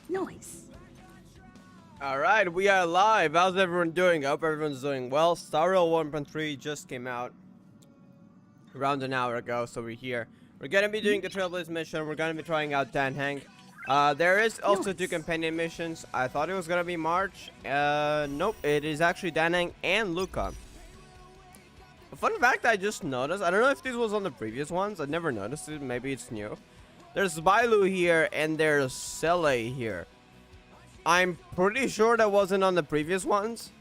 Noise. Alright, we are live. How's everyone doing? I hope everyone's doing well. Starreal 1.3 just came out around an hour ago, so we're here. We're gonna be doing the Trailblaze mission. We're gonna be trying out Danhang. There is also 2 companion missions. I thought it was gonna be March. Nope, it is actually Danhang and Luca. A fun fact I just noticed, I don't know if this was on the previous ones. I never noticed it. Maybe it's new. There's Bailu here and there's Sele here. I'm pretty sure that wasn't on the previous ones.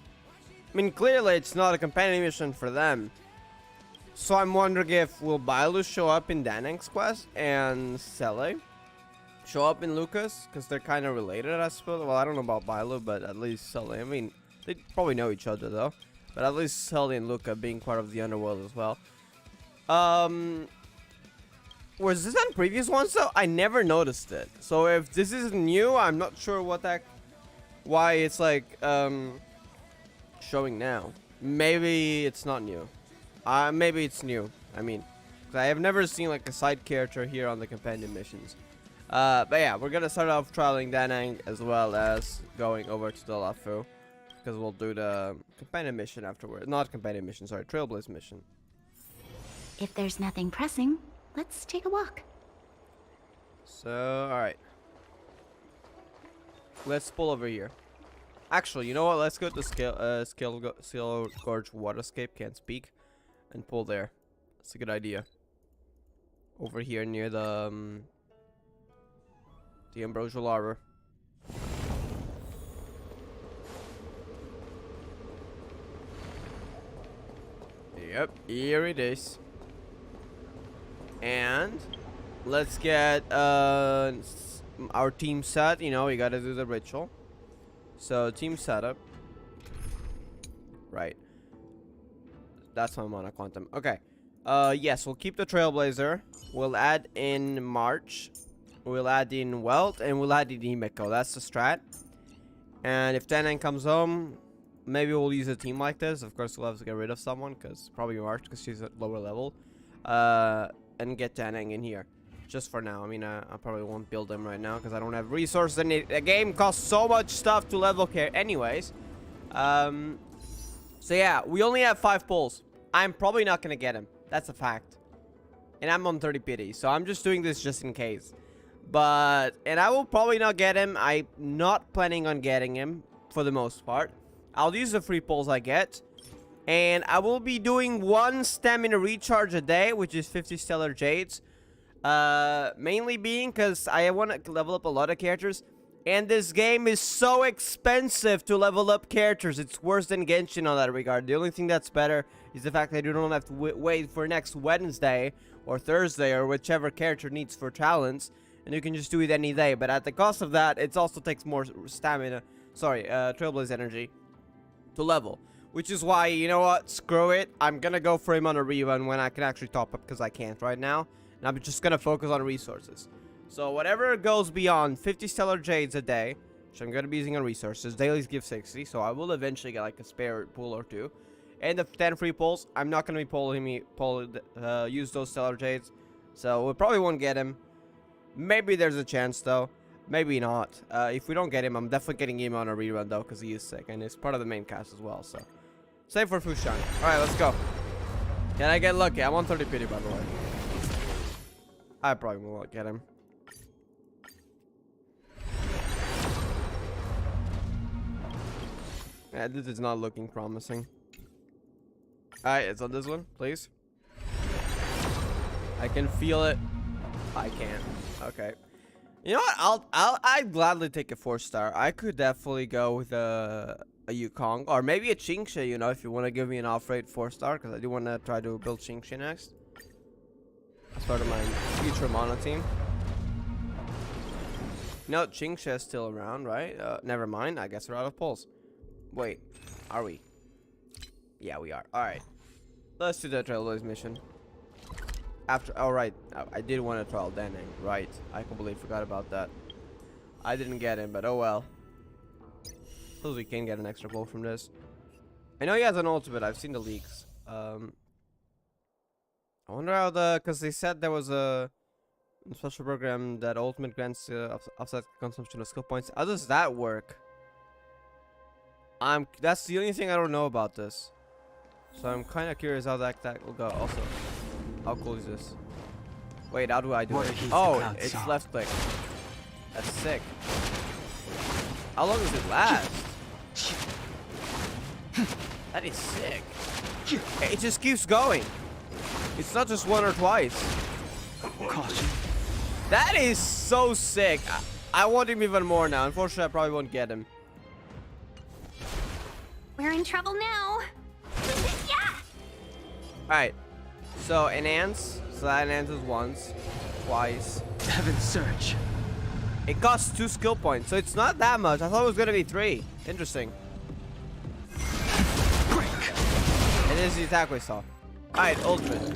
I mean, clearly it's not a companion mission for them. So I'm wondering if will Bailu show up in Danang's quest and Sele show up in Lucas, because they're kind of related, I suppose. Well, I don't know about Bailu, but at least Sele. I mean, they probably know each other though. But at least Sele and Luca being part of the underworld as well. Was this on previous ones though? I never noticed it. So if this is new, I'm not sure why it's like showing now. Maybe it's not new. Maybe it's new. I mean, 'cause I have never seen like a side character here on the companion missions. But yeah, we're gonna start off trialing Danang as well as going over to the Lafu, because we'll do the companion mission afterwards. Not companion mission, sorry, Trailblaze mission. If there's nothing pressing, let's take a walk. So, alright. Let's pull over here. Actually, you know what? Let's go to Skill Gorge Waterscape, can't speak, and pull there. That's a good idea. Over here near the Ambrosial Arbor. Yep, here it is. And let's get our team set. You know, we gotta do the ritual. So team setup. Right. That's my mana quantum. Okay. Yes, we'll keep the Trailblazer. We'll add in March. We'll add in Welt, and we'll add in Himeko. That's the strat. And if Danang comes home, maybe we'll use a team like this. Of course, we'll have to get rid of someone, because probably March, because she's at lower level. And get Danang in here. Just for now. I mean, I probably won't build them right now, because I don't have resources. And the game costs so much stuff to level care anyways. So yeah, we only have 5 pulls. I'm probably not going to get him. That's a fact. And I'm on 30 pity, so I'm just doing this just in case. And I will probably not get him. I'm not planning on getting him for the most part. I'll use the free pulls I get. And I will be doing 1 stamina recharge a day, which is 50 stellar jades. Mainly being because I want to level up a lot of characters. And this game is so expensive to level up characters. It's worse than Genshin on that regard. The only thing that's better is the fact that you don't have to wait for next Wednesday or Thursday or whichever character needs for talents. And you can just do it any day. But at the cost of that, it also takes more stamina. Sorry, Trailblaze energy to level. Which is why, you know what? Screw it. I'm gonna go for him on a rerun when I can actually top up, because I can't right now. And I'm just gonna focus on resources. So whatever goes beyond 50 stellar jades a day, which I'm gonna be using on resources, dailies give 60, so I will eventually get like a spare pull or 2. And the 10 free pulls, I'm not gonna be use those stellar jades, so we probably won't get him. Maybe there's a chance though, maybe not. If we don't get him, I'm definitely getting him on a rerun though, because he is sick and it's part of the main cast as well. So save for Fushan. All right, let's go. Can I get lucky? I'm on 30 pity, by the way. I probably won't get him. Yeah, this is not looking promising. Alright, it's on this one, please. I can feel it. I can't. Okay. You know what? I'd gladly take a 4-star. I could definitely go with a Yukong or maybe a Xianzhou, you know, if you want to give me an off-rate 4-star, because I do want to try to build Xianzhou next. As part of my future mono team. No, Xianzhou is still around, right? Never mind. I guess we're out of pulls. Wait, are we? Yeah, we are. Alright. Let's do the Trailblaze mission. Alright, I did want to trial Danang. Right. I completely forgot about that. I didn't get him, but oh well. Suppose we can get an extra blow from this. I know he has an ultimate. I've seen the leaks. I wonder how because they said there was a Special program that ultimate grants offset consumption of skill points. How does that work? That's the only thing I don't know about this. So I'm kind of curious how that will go. Also, how cool is this? Wait, how do I do it? Oh, it's left click. That's sick. How long does it last? That is sick. It just keeps going. It's not just one or twice. Caution. That is so sick. I want him even more now. Unfortunately, I probably won't get him. We're in trouble now. Yeah. Alright. So, enhance. So that enhances once. Twice. Heaven Surge. It costs 2 skill points, so it's not that much. I thought it was gonna be 3. Interesting. Break. And this is the attack we saw. Alright, ultimate.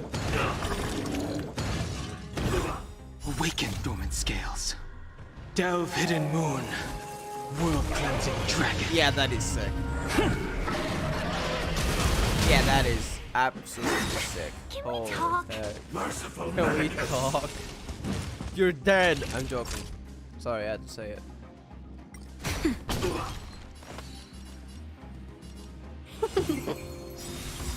Awaken dormant scales. Delve hidden moon. World cleansing dragon. Yeah, that is sick. Yeah, that is absolutely sick. Can we Holy talk? heck. Merciful. Can we talk? You're dead. I'm joking. Sorry, I had to say it.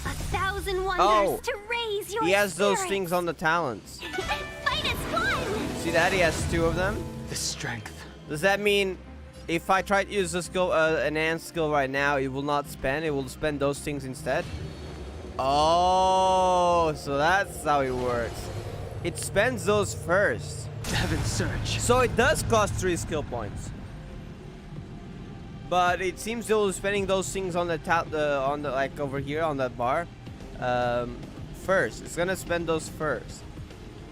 1,000 wonders Oh, to raise your he has those spirit. things on the talents. Fight is fun. See that? He has 2 of them. The strength. Does that mean if I try to use the skill, enhanced skill right now, it will not spend? It will spend those things instead? Oh, so that's how it works. It spends those first. Heaven Surge. So it does cost 3 skill points. But it seems it was spending those things on the like over here on that bar first. It's gonna spend those first.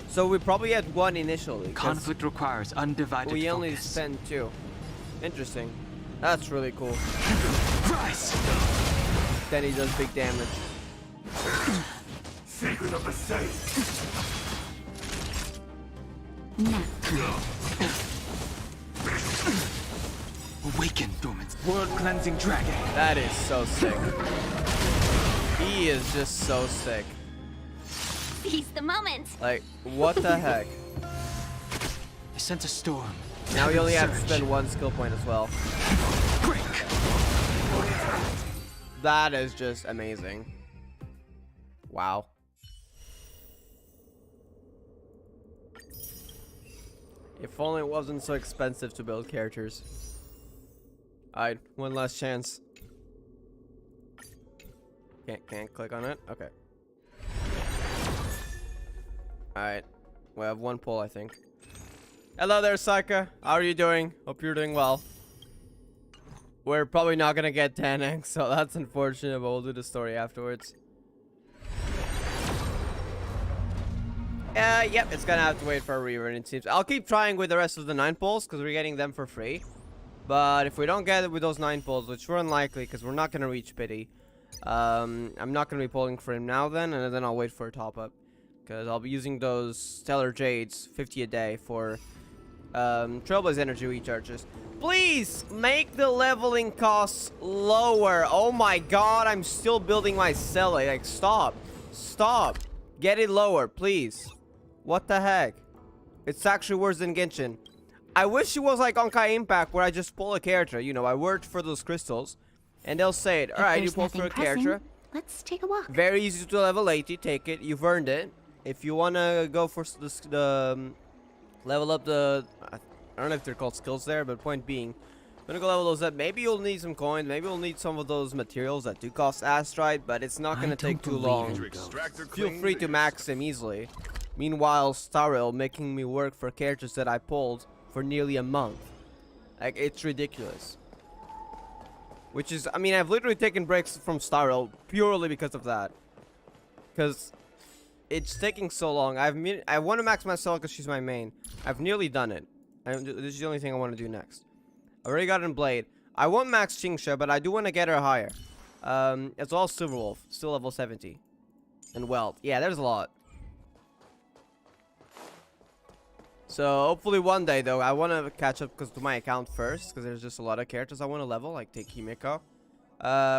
So we probably had 1 initially. 'Cause Conflict requires undivided we only focus. spend 2. Interesting. That's really cool. Rise. Then he does big damage. Secret of the safe. No. Awaken dormant. World cleansing dragon. That is so sick. He is just so sick. Seize the moment. Like, what the heck? I sense a storm. Now we Heaven only have to Surge. spend 1 skill point as well. Break. That is just amazing. Wow. If only it wasn't so expensive to build characters. Alright, 1 last chance. Can't click on it? Okay. Alright. We have 1 pull, I think. Hello there, Saika. How are you doing? Hope you're doing well. We're probably not gonna get 10x, so that's unfortunate, but we'll do the story afterwards. Yep, it's gonna have to wait for a rerun, it seems. I'll keep trying with the rest of the 9 pulls, because we're getting them for free. But if we don't get it with those 9 pulls, which we're unlikely, because we're not gonna reach Pity, I'm not gonna be pulling for him now then, and then I'll wait for a top-up. Because I'll be using those Stellar Jades, 50 a day, for Trailblaze energy recharges. Please, make the leveling costs lower. Oh my god, I'm still building my cell. Like, stop. Stop. Get it lower, please. What the heck? It's actually worse than Genshin. I wish it was like Honkai Impact, where I just pull a character. You know, I worked for those crystals, and they'll say it. Alright, you There's pull for a nothing pressing, character. let's take a walk. Very easy to level 80. Take it. You've earned it. If you want to go for the level up the... I don't know if they're called skills there, but point being, I'm gonna go level those up. Maybe you'll need some coins. Maybe you'll need some of those materials that do cost Astrite, but it's not gonna take too long. Feel free to max them easily. Meanwhile, Starrel making me work for characters that I pulled for nearly a month. Like, it's ridiculous. Which is, I mean, I've literally taken breaks from Starrel purely because of that. Because it's taking so long. I want to max myself because she's my main. I've nearly done it. This is the only thing I want to do next. I already got in Blade. I won't max Xianzhou, but I do want to get her higher. It's all Silverwolf, still level 70. And Welt. Yeah, there's a lot. So, hopefully one day, though, I want to catch up to my account first, because there's just a lot of characters I want to level, like take Himeko.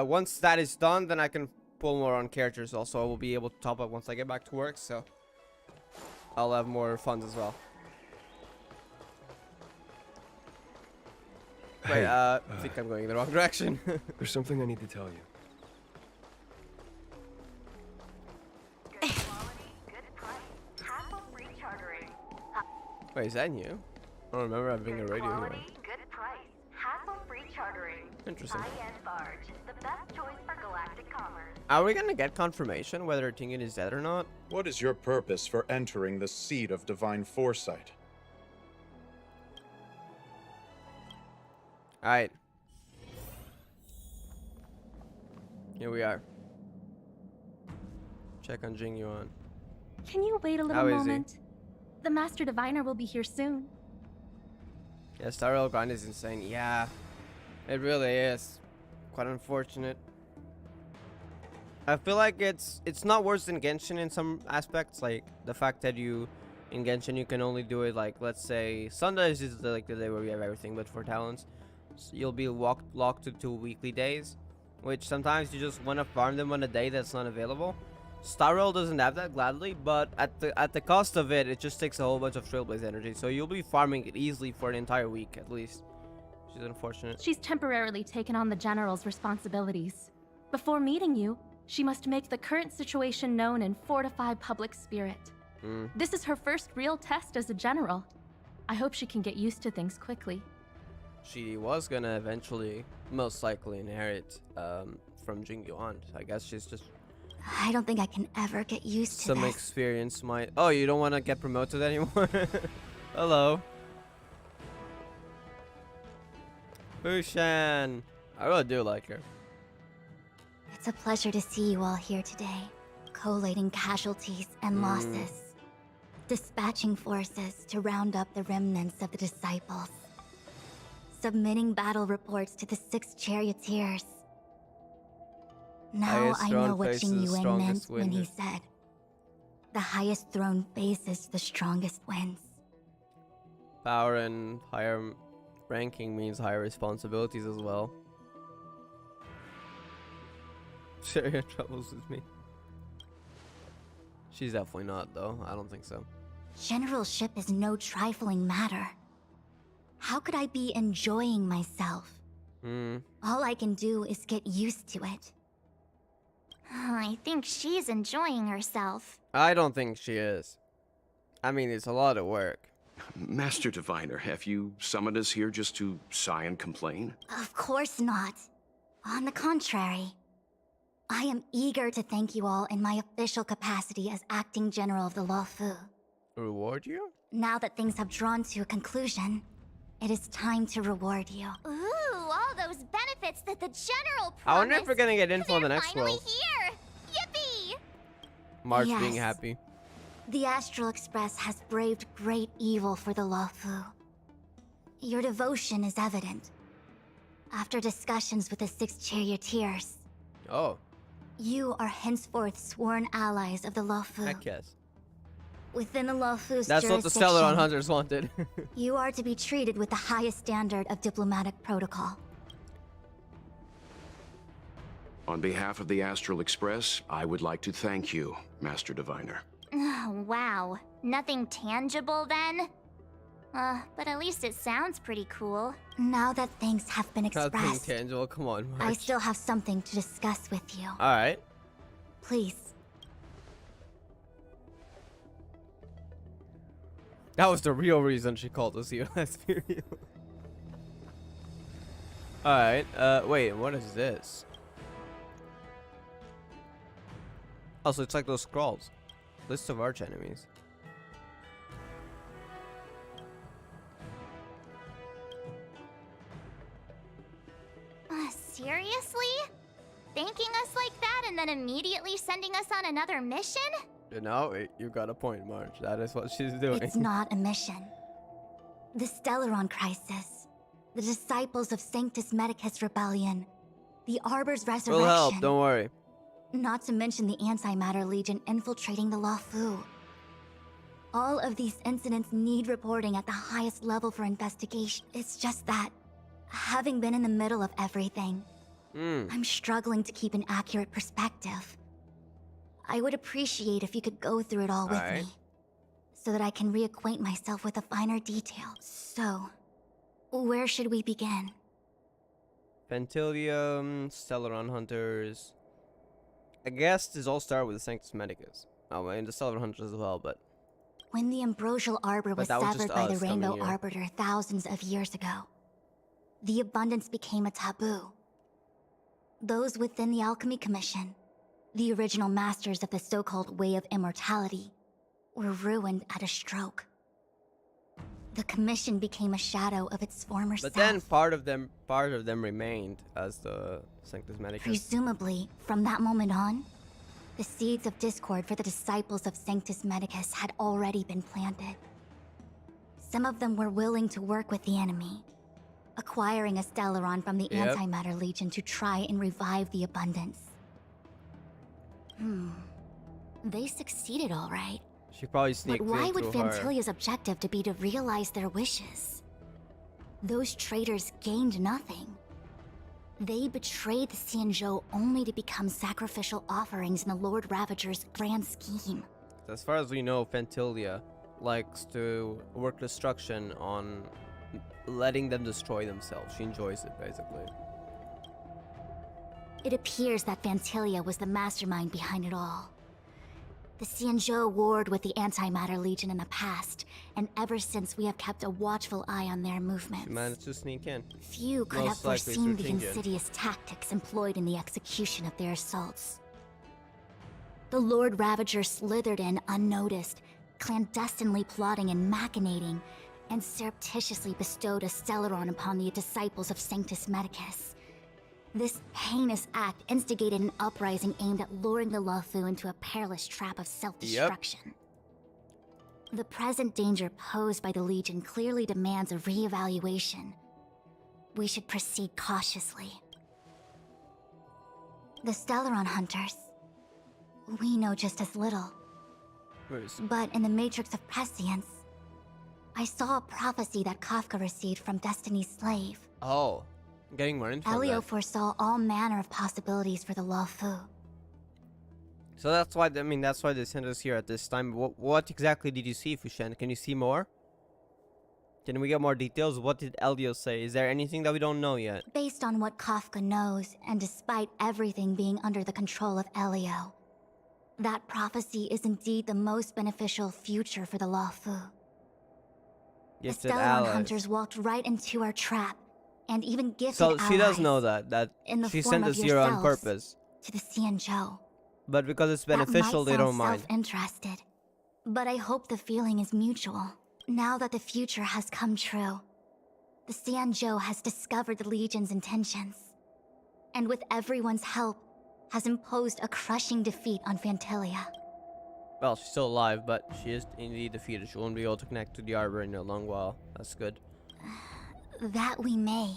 Once that is done, then I can pull more on characters. Also, I will be able to top up once I get back to work, so I'll have more funds as well. Wait, I think I'm going in the wrong direction. There's something I need to tell you. Good quality, good price. Hassle-free chartering. Wait, is that new? I don't remember having a Good radio here. quality, good price. Hassle-free chartering. Interesting. High-end barge. The best choice for galactic commerce. Are we gonna get confirmation whether Tingen is dead or not? What is your purpose for entering the seat of divine foresight? Alright. Here we are. Check on Jing Yuan. Can you wait a little How is he? moment? The Master Diviner will be here soon. Yeah, Star Rail grind is insane. Yeah, it really is. Quite unfortunate. I feel like it's not worse than Genshin in some aspects. Like the fact that in Genshin you can only do it like, let's say Sundays is the day where we have everything, but for talents you'll be locked to 2 weekly days, which sometimes you just want to farm them on a day that's not available. Star Rail doesn't have that, gladly, but at the cost of it, it just takes a whole bunch of Trailblaze energy. So you'll be farming it easily for an entire week at least. Which is unfortunate. She's temporarily taken on the General's responsibilities. Before meeting you, she must make the current situation known and fortify public spirit. This is her first real test as a General. I hope she can get used to things quickly. She was gonna eventually, most likely, inherit from Jing Yuan. I guess she's just I don't think I can ever get used to some this. experience might. Oh, you don't want to get promoted anymore? Hello. Hushan. I really do like her. It's a pleasure to see you all here today, collating casualties and losses, dispatching forces to round up the remnants of the disciples, submitting battle reports to the 6 charioteers. Now Highest I throne know what faces Jing the Yuan meant strongest when he wind. said, "The highest throne faces the strongest wins." Power and higher ranking means higher responsibilities as well. Share your troubles with me. She's definitely not, though. I don't think so. Generalship is no trifling matter. How could I be enjoying myself? All I can do is get used to it. I think she's enjoying herself. I don't think she is. I mean, it's a lot of work. Master Diviner, have you summoned us here just to sigh and complain? Of course not. On the contrary. I am eager to thank you all in my official capacity as acting general of the Luofu. Reward you? Now that things have drawn to a conclusion, it is time to reward you. Ooh, all those benefits that the General promised. I wonder if we're gonna get info on the They're next finally world. here! Yippee! March being Yes. happy. The Astral Express has braved great evil for the Luofu. Your devotion is evident. After discussions with the 6 charioteers, Oh, you are henceforth sworn allies of the Luofu. heck yes. Within the Luofu's That's what the Stellaron Hunters wanted. you are to be treated with the highest standard of diplomatic protocol. On behalf of the Astral Express, I would like to thank you, Master Diviner. Wow. Nothing tangible then? But at least it sounds pretty cool. Now that things have been Nothing expressed, tangible. Come on, March. I still have something to discuss with you. All right. Please. That was the real reason she called us here. Let's be real. All right. Wait. What is this? Oh, so it's like those scrolls. List of arch enemies. Seriously? Thanking us like that and then immediately sending us on another mission? No, you got a point, March. That is what she's doing. It's not a mission. The Stellaron Crisis, the Disciples of Sanctus Medicus Rebellion, the Arbor's Resurrection. We'll help. Don't worry. Not to mention the Antimatter Legion infiltrating the Luofu. All of these incidents need reporting at the highest level for investigation. It's just that, having been in the middle of everything, I'm struggling to keep an accurate perspective. I would appreciate if you could go through it all with me, so that I can reacquaint myself with the finer details. So, where should we begin? Pentilium, Stellaron Hunters. I guess this all started with the Sanctus Medicus. Oh, and the Stellaron Hunters as well, but... When the Ambrosial Arbor was that was severed just by the us coming Rainbow here. Arbiter thousands of years ago, the abundance became a taboo. Those within the Alchemy Commission, the original masters of the so-called Way of Immortality, were ruined at a stroke. The Commission became a shadow of its former But self. then part of them remained as the Sanctus Medicus. Presumably, from that moment on, the seeds of discord for the disciples of Sanctus Medicus had already been planted. Some of them were willing to work with the enemy, acquiring a Stellaron from the Yep. Antimatter Legion to try and revive the abundance. They succeeded all right. She probably But sneaked why in would through her. Fantilia's objective to be to realize their wishes? Those traitors gained nothing. They betrayed the Xianzhou only to become sacrificial offerings in the Lord Ravager's grand scheme. As far as we know, Fantilia likes to work destruction on letting them destroy themselves. She enjoys it, basically. It appears that Fantilia was the mastermind behind it all. The Xianzhou warred with the Antimatter Legion in the past, and ever since we have kept a watchful eye on their movements. She managed to sneak in. Few could Most have likely foreseen the through Qingyan. insidious tactics employed in the execution of their assaults. The Lord Ravager slithered in unnoticed, clandestinely plotting and machinating, and surreptitiously bestowed a Stellaron upon the disciples of Sanctus Medicus. This heinous act instigated an uprising aimed at luring the Luofu into a perilous trap of self-destruction. The present danger posed by the Legion clearly demands a re-evaluation. We should proceed cautiously. The Stellaron Hunters. We know just as little. But in the Matrix of Prescience, I saw a prophecy that Kafka received from Destiny's slave. Oh, getting more info. on Elio that. foresaw all manner of possibilities for the Luofu. So that's why that's why they sent us here at this time. What exactly did you see, Fushen? Can you see more? Can we get more details? What did Elio say? Is there anything that we don't know yet? Based on what Kafka knows, and despite everything being under the control of Elio, that prophecy is indeed the most beneficial future for the Luofu. Yes, The Stellaron Hunters walked right into our trap, and even gifted So she does allies know that in the she form sent of us here on yourselves purpose. to the Xianzhou. But because it's beneficial, they don't mind. Self-interested, but I hope the feeling is mutual. Now that the future has come true, the Xianzhou has discovered the Legion's intentions, and with everyone's help, has imposed a crushing defeat on Fantilia. Well, she's still alive, but she is indeed defeated. She won't be able to connect to the Arbor in a long while. That's good. That we may.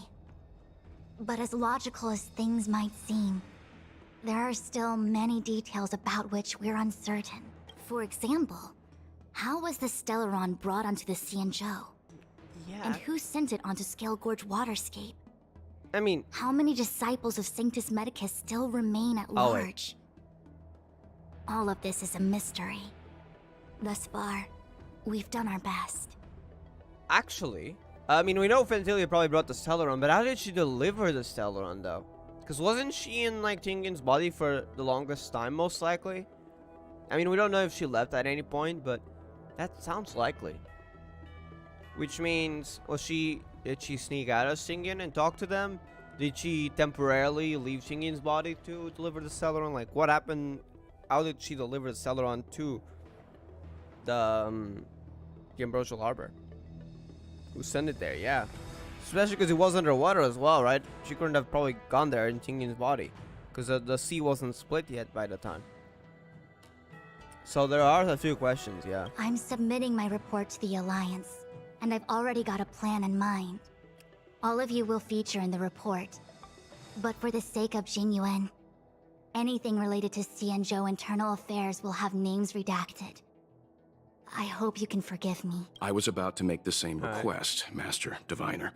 But as logical as things might seem, there are still many details about which we're uncertain. For example, how was the Stellaron brought onto the Xianzhou? Yeah. And who sent it onto Scale Gorge Waterscape? I mean, How many disciples of Sanctus Medicus still remain at Oh, wait. large? All of this is a mystery. Thus far, we've done our best. actually, we know Fantilia probably brought the Stellaron, but how did she deliver the Stellaron, though? Because wasn't she in, like, Tingin's body for the longest time, most likely? I mean, we don't know if she left at any point, but that sounds likely. Which means, did she sneak out of Tingin and talk to them? Did she temporarily leave Tingin's body to deliver the Stellaron? Like, what happened? How did she deliver the Stellaron to the Ambrosial Harbor? Who sent it there? Yeah. Especially because it was underwater as well, right? She couldn't have probably gone there in Tingin's body. Because the sea wasn't split yet by the time. So there are a few questions, yeah. I'm submitting my report to the Alliance, and I've already got a plan in mind. All of you will feature in the report. But for the sake of Jingyuan, anything related to Xianzhou internal affairs will have names redacted. I hope you can forgive me. I was about to make the same All right. request, Master Diviner.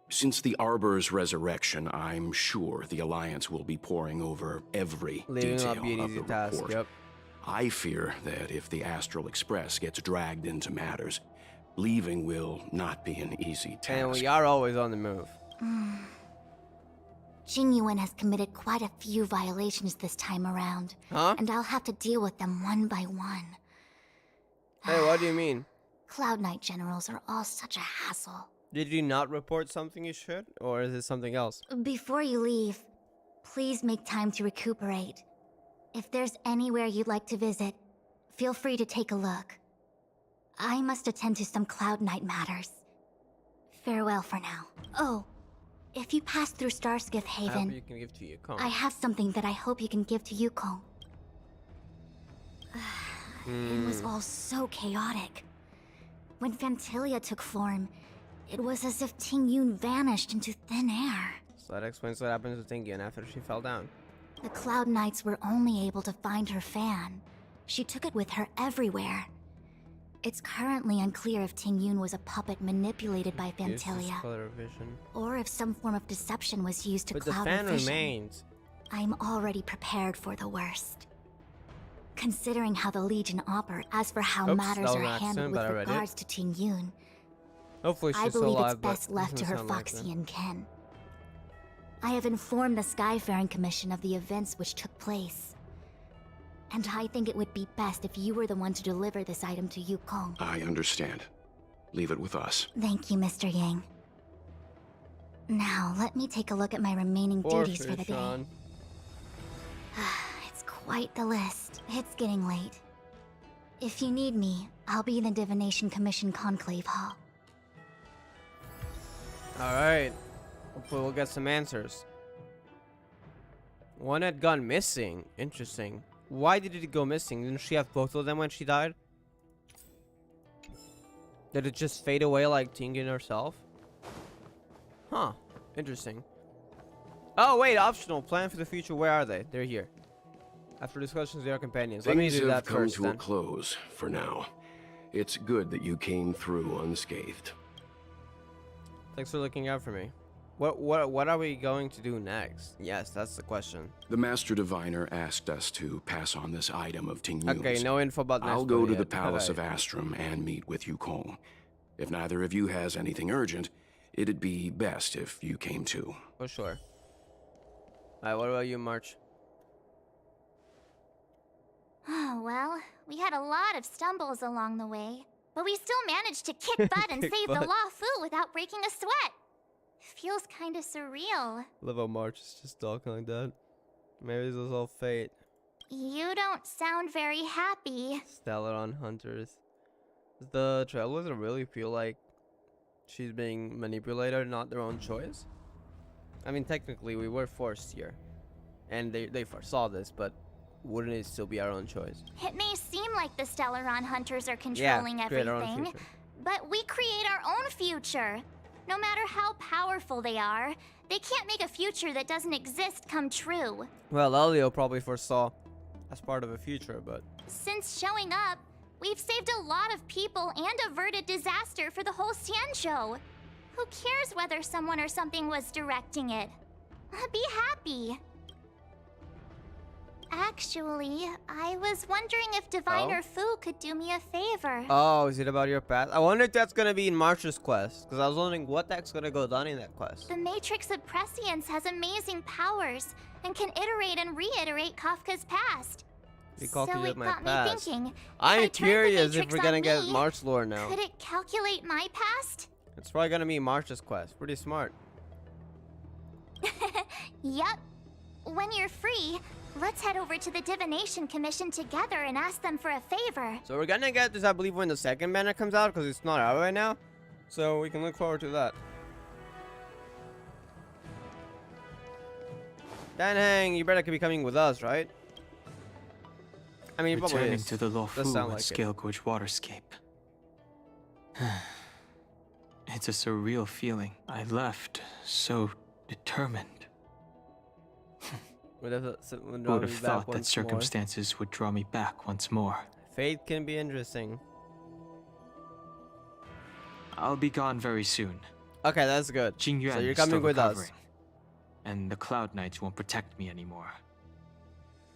Since the Arbor's resurrection, I'm sure the Alliance will be poring over every Leaving detail not be an of easy the task, report. yep. I fear that if the Astral Express gets dragged into matters, leaving will not be an easy task. And we are always on the move. Jingyuan has committed quite a few violations this time around. Huh? And I'll have to deal with them one by one. Hey, what do you mean? Cloud Knight generals are all such a hassle. Did you not report something you should? Or is it something else? Before you leave, please make time to recuperate. If there's anywhere you'd like to visit, feel free to take a look. I must attend to some Cloud Knight matters. Farewell for now. Oh, if you pass through Starskiff I hope Haven, you can give to Yukong. I have something that I hope you can give to Yukong. It was all so chaotic. When Phantilia took form, it was as if Ting Yun vanished into thin air. So that explains what happened to Tingyun after she fell down. The Cloud Knights were only able to find her fan. She took it with her everywhere. It's currently unclear if Ting Yun was a puppet manipulated by Uses Phantilia, color vision. or if some form of deception was used to But the cloud fan her vision. remains. I'm already prepared for the worst. Considering how the Legion operate, as for how Oops, matters that was are an accident, handled but I with read it. regards to Ting Yun, Hopefully I she's still believe alive, it's but best left to doesn't her sound like them. Foxian kin. I have informed the Skyfaring Commission of the events which took place. And I think it would be best if you were the one to deliver this item to Yukong. I understand. Leave it with us. Thank you, Mr. Yang. Now, let me take a look at my remaining duties for the day. Sean. It's quite the list. It's getting late. If you need me, I'll be in the Divination Commission Conclave Hall. Alright. Hopefully we'll get some answers. One had gone missing. Interesting. Why did it go missing? Didn't she have both of them when she died? Did it just fade away like Tingyun herself? Huh. Interesting. Oh, wait. Optional. Plan for the future. Where are they? They're here. After discussions with our companions. Let me Things do have that come first to a then. close for now. It's good that you came through unscathed. Thanks for looking out for me. What are we going to do next? Yes, that's the question. The Master Diviner asked us to pass on this item of Ting Yun's. Okay, no info about next I'll go one to yet. the Palace of Alright. Astrum and meet with Yukong. If neither of you has anything urgent, it'd be best if you came too. For sure. Alright, what about you, March? Oh, well, we had a lot of stumbles along the way, but we still managed to kick butt and Kick save butt. the Law Fu without breaking a sweat. Feels kinda surreal. Love how March is just talking like that. Maybe this was all fate. You don't sound very happy. Stellaron Hunters. Does the Trailblazer really feel like she's being manipulated, not their own choice? I mean, technically, we were forced here. And they foresaw this, but wouldn't it still be our own choice? It may seem like the Stellaron Hunters are controlling create our own everything, future. but we create our own future. No matter how powerful they are, they can't make a future that doesn't exist come true. Well, Elio probably foresaw as part of a future, but... Since showing up, we've saved a lot of people and averted disaster for the whole Xianzhou. Who cares whether someone or something was directing it? Be happy. Actually, I was wondering if Diviner Fu could do me a favor. Oh, is it about your past? I wonder if that's gonna be in March's quest. Because I was wondering what the heck's gonna go down in that quest. The Matrix of Prescience has amazing powers and can iterate and reiterate Kafka's past. You So calculate it my got past. me thinking, if I'm I turned the curious if Matrix we're gonna on get me, March lore now. could it calculate my past? It's probably gonna be March's quest. Pretty smart. Yup. When you're free, let's head over to the Divination Commission together and ask them for a favor. So we're gonna get this, I believe, when the second banner comes out, because it's not out right now. So we can look forward to that. Dan Hang, you better be coming with us, right? I mean, he probably Returning is. to the Law Does Fu sound and like it. Scale Gorge waterscape. It's a surreal feeling. I left so determined. Would have Who would have thought that circumstances would draw me back once more? Fate can be interesting. I'll be gone very soon. Okay, that's good. Jing Yuan So you're is still coming with us. recovering, and the Cloud Knights won't protect me anymore.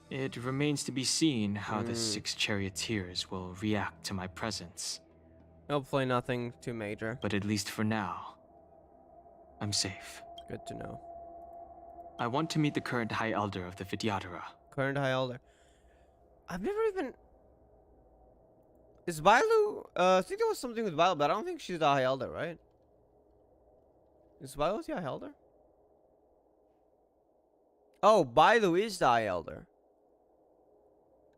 It remains to be seen how the 6 charioteers will react to my presence. Hopefully nothing too major. But at least for now, I'm safe. Good to know. I want to meet the current High Elder of the Vidyadhara. Current High Elder. I've never even... Is Bailu... I think there was something with Bailu, but I don't think she's the High Elder, right? Is Bailu the High Elder? Oh, Bailu is the High Elder.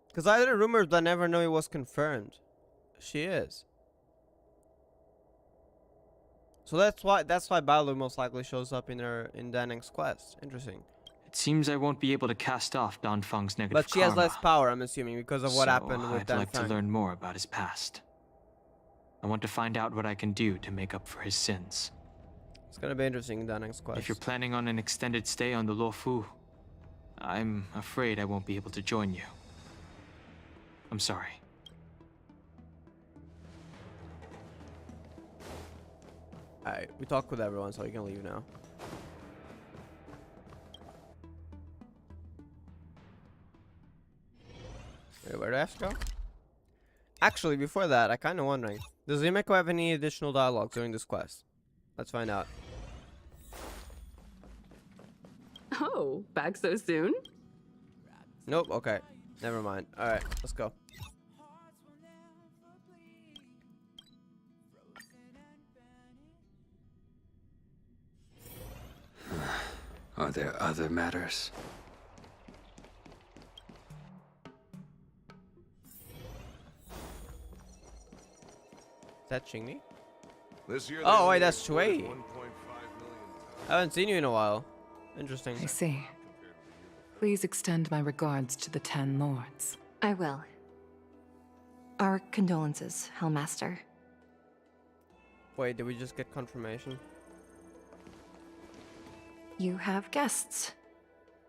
Because I heard rumors, but I never know it was confirmed. She is. So that's why Bailu most likely shows up in Daning's quest. Interesting. It seems I won't be able to cast off Danfang's negative But she has karma. less power, I'm assuming, because of what So happened with I'd like to Danfang. learn more about his past. I want to find out what I can do to make up for his sins. It's gonna be interesting in Daning's quest. If you're planning on an extended stay on the Luofu, I'm afraid I won't be able to join you. I'm sorry. Alright, we talked with everyone, so you can leave now. Wait, where do I have to go? Actually, before that, I'm kind of wondering, does Himeko have any additional dialogue during this quest? Let's find out. Oh, back so soon? Nope, okay. Never mind. Alright, let's go. Are there other matters? Is that Chingni? This year Oh, they wait, that's exported Shui. 1.5 million I haven't seen you in a while. Interesting. I see. Please extend my regards to the 10 lords. I will. Our condolences, Hellmaster. Wait, did we just get confirmation? You have guests.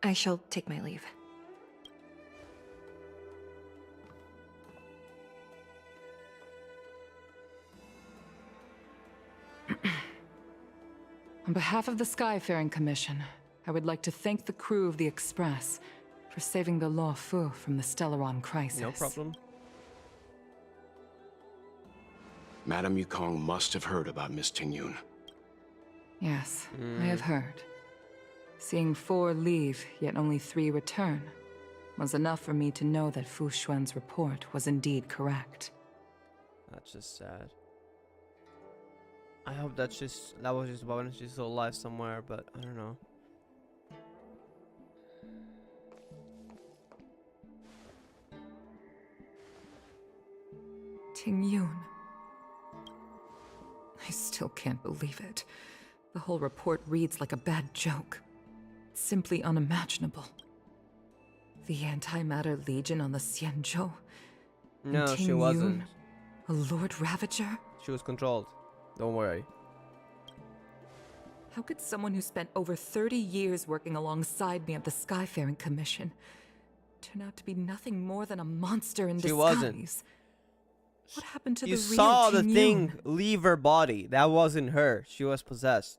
I shall take my leave. On behalf of the Skyfaring Commission, I would like to thank the crew of the Express for saving the Luofu from the Stellaron crisis. No problem. Madame Yukong must have heard about Miss Tingyun. Yes, I have heard. Seeing 4 leave, yet only 3 return, was enough for me to know that Fu Xuan's report was indeed correct. That's just sad. I hope that was just about when she's still alive somewhere, but I don't know. Tingyun. I still can't believe it. The whole report reads like a bad joke. It's simply unimaginable. The Antimatter Legion on the Xianzhou. No, and she wasn't. A Lord Ravager? She was controlled. Don't worry. How could someone who spent over 30 years working alongside me at the Skyfaring Commission turn out to be nothing more than a monster in disguise? Wasn't. What happened to You the real saw the Tingyun? thing leave her body. That wasn't her. She was possessed.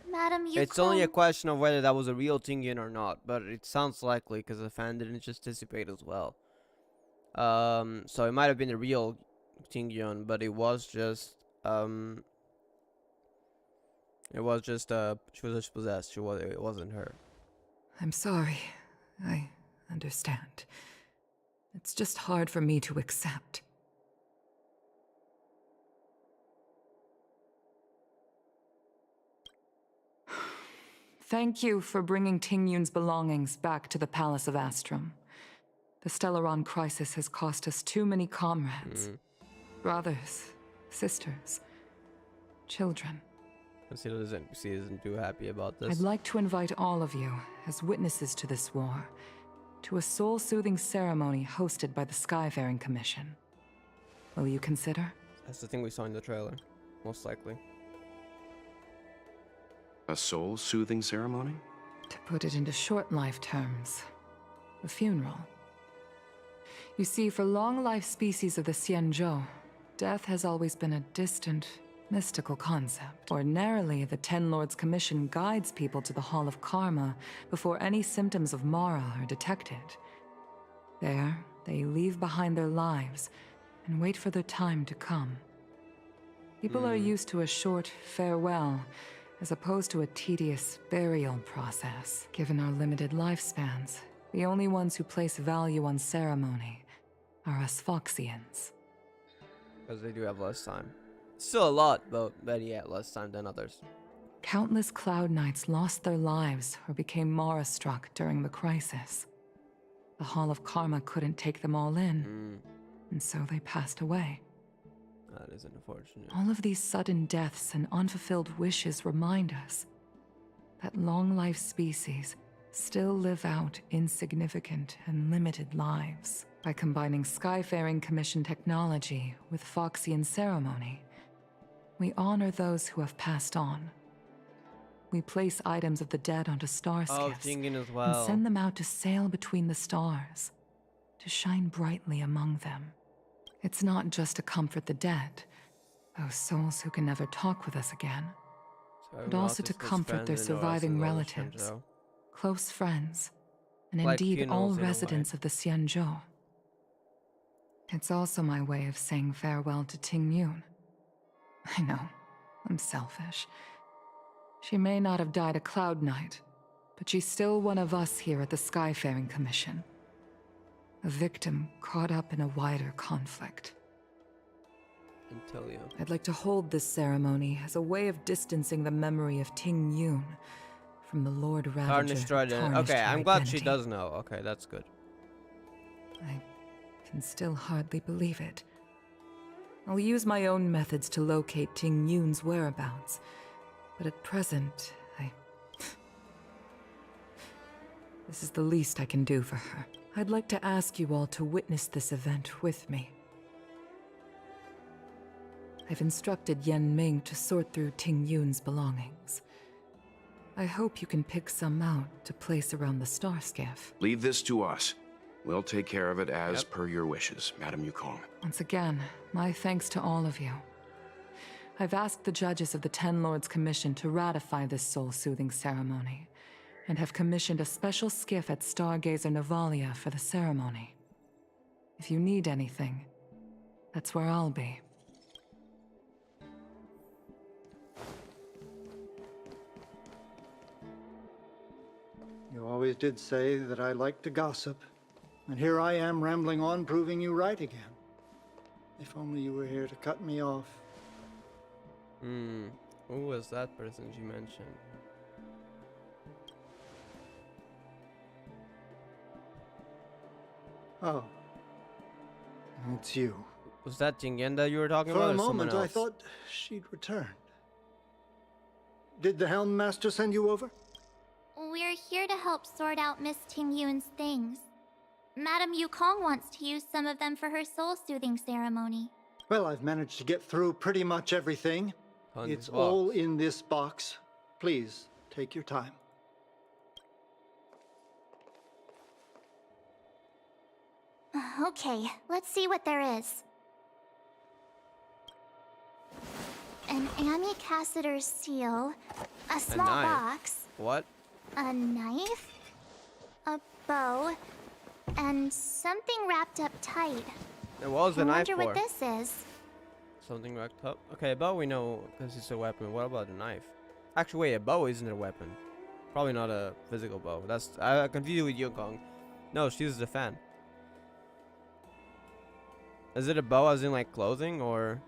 Madam Yukong... It's only a question of whether that was a real Tingyun or not, but it sounds likely because the fan didn't just dissipate as well. So it might have been a real Tingyun, but it was just she was just possessed. It wasn't her. I'm sorry. I understand. It's just hard for me to accept. Thank you for bringing Tingyun's belongings back to the Palace of Astrum. The Stellaron crisis has cost us too many comrades. Brothers, sisters, children. Consider isn't too happy about this. I'd like to invite all of you, as witnesses to this war, to a soul-soothing ceremony hosted by the Skyfaring Commission. Will you consider? That's the thing we saw in the trailer, most likely. A soul-soothing ceremony? To put it into short life terms, a funeral. You see, for long-life species of the Xianzhou, death has always been a distant, mystical concept. Ordinarily, the Ten Lords Commission guides people to the Hall of Karma before any symptoms of Mara are detected. There, they leave behind their lives and wait for their time to come. People are used to a short farewell As opposed to a tedious burial process, given our limited lifespans, the only ones who place value on ceremony are us Foxians. Because they do have less time. Still a lot, but yeah, less time than others. Countless Cloud Knights lost their lives or became Mara-struck during the crisis. The Hall of Karma couldn't take them all in, and so they passed away. That is unfortunate. All of these sudden deaths and unfulfilled wishes remind us that long-life species still live out insignificant and limited lives. By combining Skyfaring Commission technology with Foxian ceremony, we honor those who have passed on. We place items of the dead onto star skiffs as well. and send them out to sail between the stars, to shine brightly among them. It's not just to comfort the dead, those souls who can never talk with us again, but also to comfort their surviving relatives, close friends, and indeed all residents of the Xianzhou. It's also my way of saying farewell to Ting Yun. I know, I'm selfish. She may not have died a Cloud Knight, but she's still one of us here at the Skyfaring Commission. A victim caught up in a wider conflict. I'd like to hold this ceremony as a way of distancing the memory of Ting Yun from the Lord Ravager. Okay, I'm glad she does know. Okay, that's good. I can still hardly believe it. I'll use my own methods to locate Ting Yun's whereabouts, but at present, this is the least I can do for her. I'd like to ask you all to witness this event with me. I've instructed Yan Ming to sort through Ting Yun's belongings. I hope you can pick some out to place around the star skiff. Leave this to us. We'll take care of it as per your wishes, Madame Yukong. Once again, my thanks to all of you. I've asked the judges of the Ten Lords Commission to ratify this soul-soothing ceremony, and have commissioned a special skiff at Stargazer Navalia for the ceremony. If you need anything, that's where I'll be. You always did say that I like to gossip, and here I am rambling on, proving you right again. If only you were here to cut me off. Who was that person you mentioned? Oh. It's you. Was that Jingyan that you were talking For about? a moment, I I thought she'd returned. Did the Helm Master send you over? We're here to help sort out Miss Ting Yun's things. Madame Yukong wants to use some of them for her soul-soothing ceremony. Well, I've managed to get through pretty much everything. It's all in this box. Please, take your time. Okay, let's see what there is. An Ami Cassider's seal, a small box. What? A knife, a bow, and something wrapped up tight. And what was the knife for? I wonder what this is. Something wrapped up? Okay, a bow we know because it's a weapon. What about a knife? Actually, wait, a bow isn't a weapon. Probably not a physical bow. I confused you with Yukong. No, she uses a fan. Is it a bow as in like clothing or?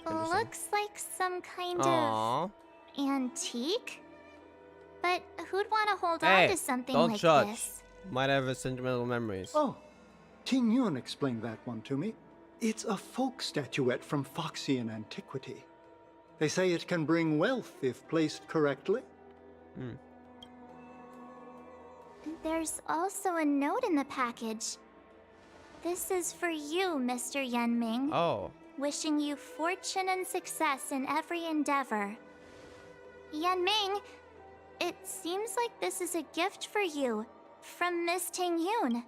Looks like some kind of antique. But who'd want to hold on to something like this? Might have sentimental memories. Oh, Ting Yun explained that one to me. It's a folk statuette from Foxian antiquity. They say it can bring wealth if placed correctly. There's also a note in the package. This is for you, Mr. Yan Ming. Oh. Wishing you fortune and success in every endeavor. Yan Ming, it seems like this is a gift for you from Miss Ting Yun.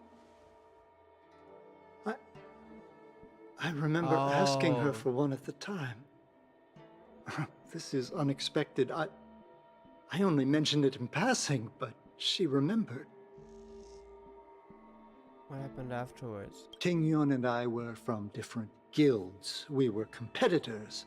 I remember asking her for one at the time. This is unexpected. I only mentioned it in passing, but she remembered. What happened afterwards? Ting Yun and I were from different guilds. We were competitors.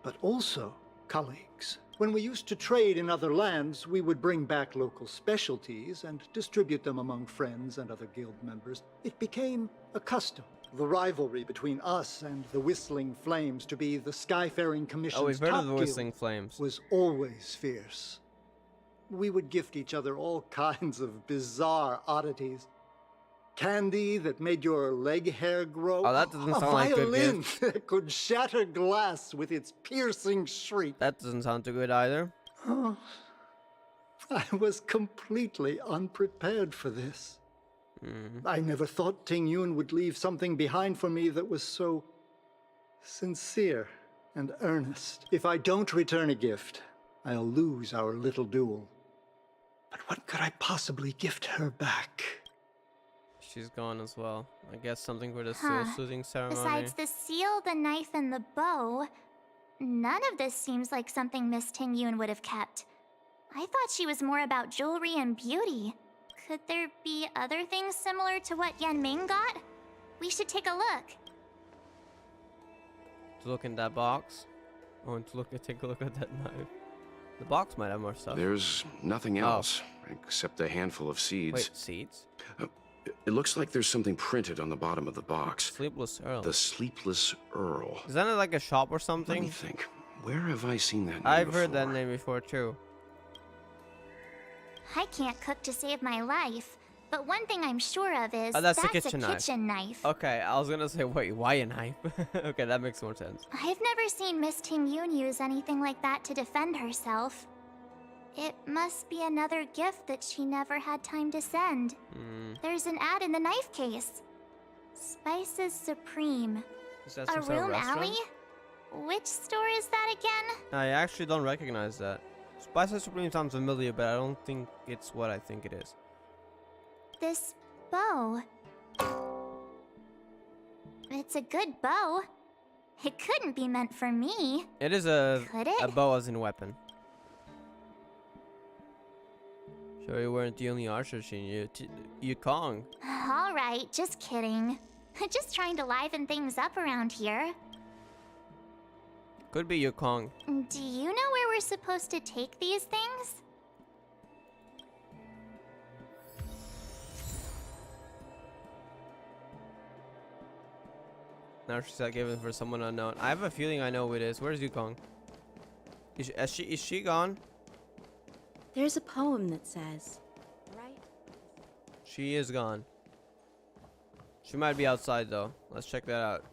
But also, colleagues. When we used to trade in other lands, we would bring back local specialties and distribute them among friends and other guild members. It became a custom. The rivalry between us and the Whistling Flames to be the Skyfaring Commission's we've heard top of the guild Whistling Flames. was always fierce. We would gift each other all kinds of bizarre oddities. Candy that made your leg hair grow. Oh, that doesn't sound a like a good violin gift. that could shatter glass with its piercing shriek. That doesn't sound too good either. Oh, I was completely unprepared for this. I never thought Ting Yun would leave something behind for me that was so sincere and earnest. If I don't return a gift, I'll lose our little duel. But what could I possibly gift her back? She's gone as well. I guess something for the seal-soothing ceremony. Besides the seal, the knife, and the bow, none of this seems like something Miss Ting Yun would have kept. I thought she was more about jewelry and beauty. Could there be other things similar to what Yan Ming got? We should take a look. To look in that box. Oh, and to take a look at that knife. The box might have more stuff. There's nothing else except a handful of seeds. Wait, seeds? It looks like there's something printed on the bottom of the box. Sleepless Earl. The Sleepless Earl. Is that like a shop or something? Let me think. Where have I seen that name I've heard before? that name before too. I can't cook to save my life, but one thing I'm sure of is That's that's a kitchen knife. Okay, I was gonna say, wait, why a knife? Okay, that makes more sense. I've never seen Miss Ting Yun use anything like that to defend herself. It must be another gift that she never had time to send. There's an ad in the knife case. Spices Supreme. Is that A some sort of room restaurant? alley? Which store is that again? I actually don't recognize that. Spices Supreme sounds familiar, but I don't think it's what I think it is. This bow. It's a good bow. It couldn't be meant for me. It is Could it? a bow as in weapon. Sure, you weren't the only archer in Yukong. All right, just kidding. Just trying to liven things up around here. Could be Yukong. Do you know where we're supposed to take these things? Now she's like given for someone unknown. I have a feeling I know who it is. Where's Yukong? Is she gone? There's a poem that says, right? She is gone. She might be outside though. Let's check that out.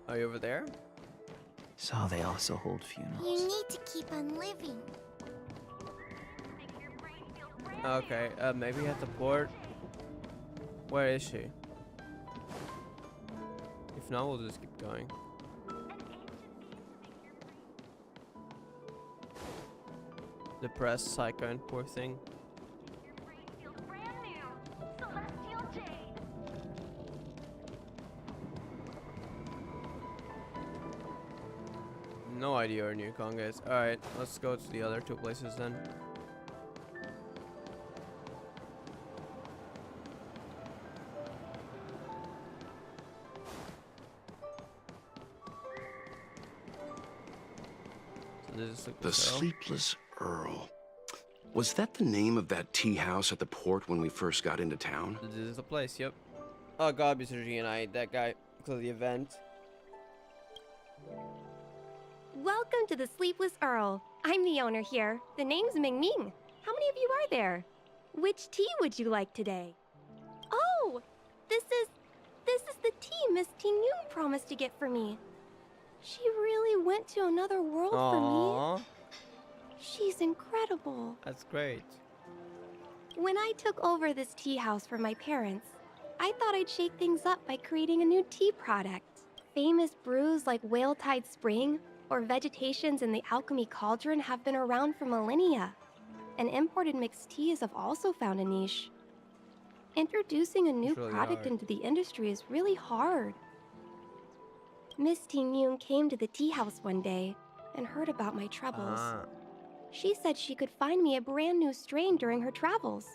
Are you over there? So they also hold funerals. You need to keep on living. Okay, maybe at the port. Where is she? If not, we'll just keep going. Depressed psycho and poor thing. No idea where New Kong is. Alright, let's go to the other two places then. So this is The Sleepless Earl. Was that the name of that tea house at the port when we first got into town? This is the place, yep. Oh god, Mr. G and I, that guy, because of the event. Welcome to the Sleepless Earl. I'm the owner here. The name's Ming Ming. How many of you are there? Which tea would you like today? Oh, this is the tea Miss Ting Yun promised to get for me. She really went to another world for me. She's incredible. That's great. When I took over this tea house for my parents, I thought I'd shake things up by creating a new tea product. Famous brews like Whale Tide Spring or Vegetations in the Alchemy Cauldron have been around for millennia, and imported mixed teas have also found a niche. Introducing a new really product hard. into the industry is really hard. Miss Ting Yun came to the tea house one day and heard about my troubles. She said she could find me a brand new strain during her travels.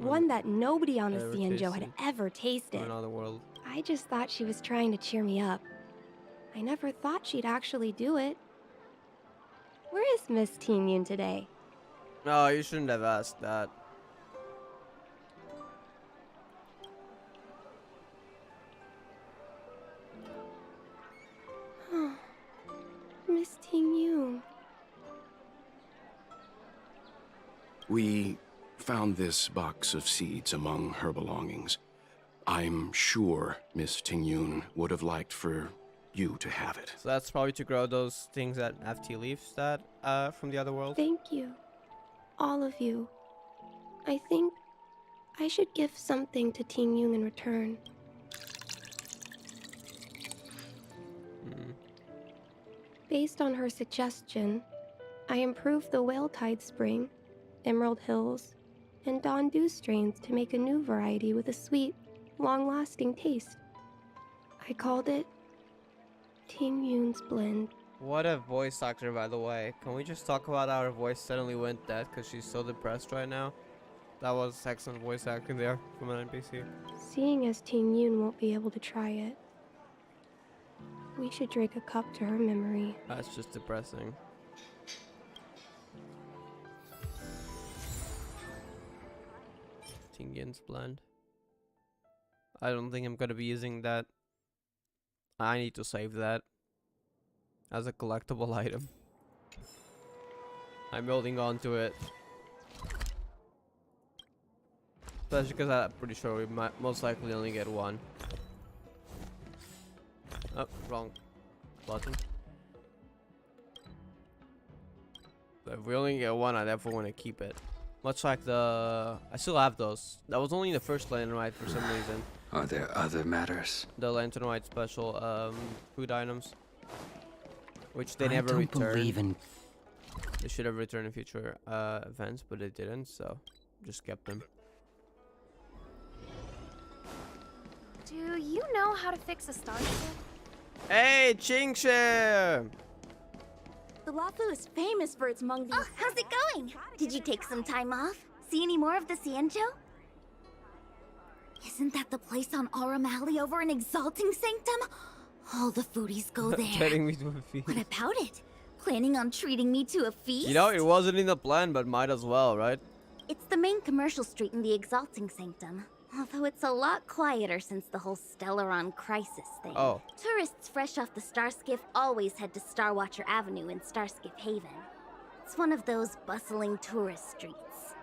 One that nobody on the Ever Xianzhou had tasted. ever tasted. From another world. I just thought she was trying to cheer me up. I never thought she'd actually do it. Where is Miss Teen Yun today? No, you shouldn't have asked that. Miss Teen Yun. We found this box of seeds among her belongings. I'm sure Miss Tingyun would have liked for you to have it. So that's probably to grow those things that have tea leaves that from the other world. Thank you. All of you. I think I should give something to Teen Yun in return. Based on her suggestion, I improved the Whale Tide Spring, Emerald Hills, and Dawn Dew strains to make a new variety with a sweet, long-lasting taste. I called it Teen Yun's Blend. What a voice actor, by the way. Can we just talk about how her voice suddenly went dead because she's so depressed right now? That was excellent voice acting there from an NPC. Seeing as Teen Yun won't be able to try it, we should drink a cup to her memory. That's just depressing. Tingyun's blend. I don't think I'm gonna be using that. I need to save that as a collectible item. I'm holding on to it. Especially because I'm pretty sure we might most likely only get one. Oh, wrong button. But if we only get one, I definitely want to keep it. Much like the... I still have those. That was only the first Lanternite for some reason. Are there other matters? The Lanternite special food items. Which they I never don't returned. believe in... They should have returned in future events, but they didn't, so just kept them. Do you know how to fix a starship? Hey, Chingshi! The Lafu is famous for its mung bean. Oh, how's it going? Did you take some time off? See any more of the Xianzhou? Isn't that the place on Aurum Alley over in Exalting Sanctum? All the foodies go there. Treating me to a feast. What about it? Planning on treating me to a feast? You know, it wasn't in the plan, but might as well, right? It's the main commercial street in the Exalting Sanctum. Although it's a lot quieter since the whole Stellaron crisis thing. Oh. Tourists fresh off the Starskiff always head to Starwatcher Avenue in Starskiff Haven. It's one of those bustling tourist streets.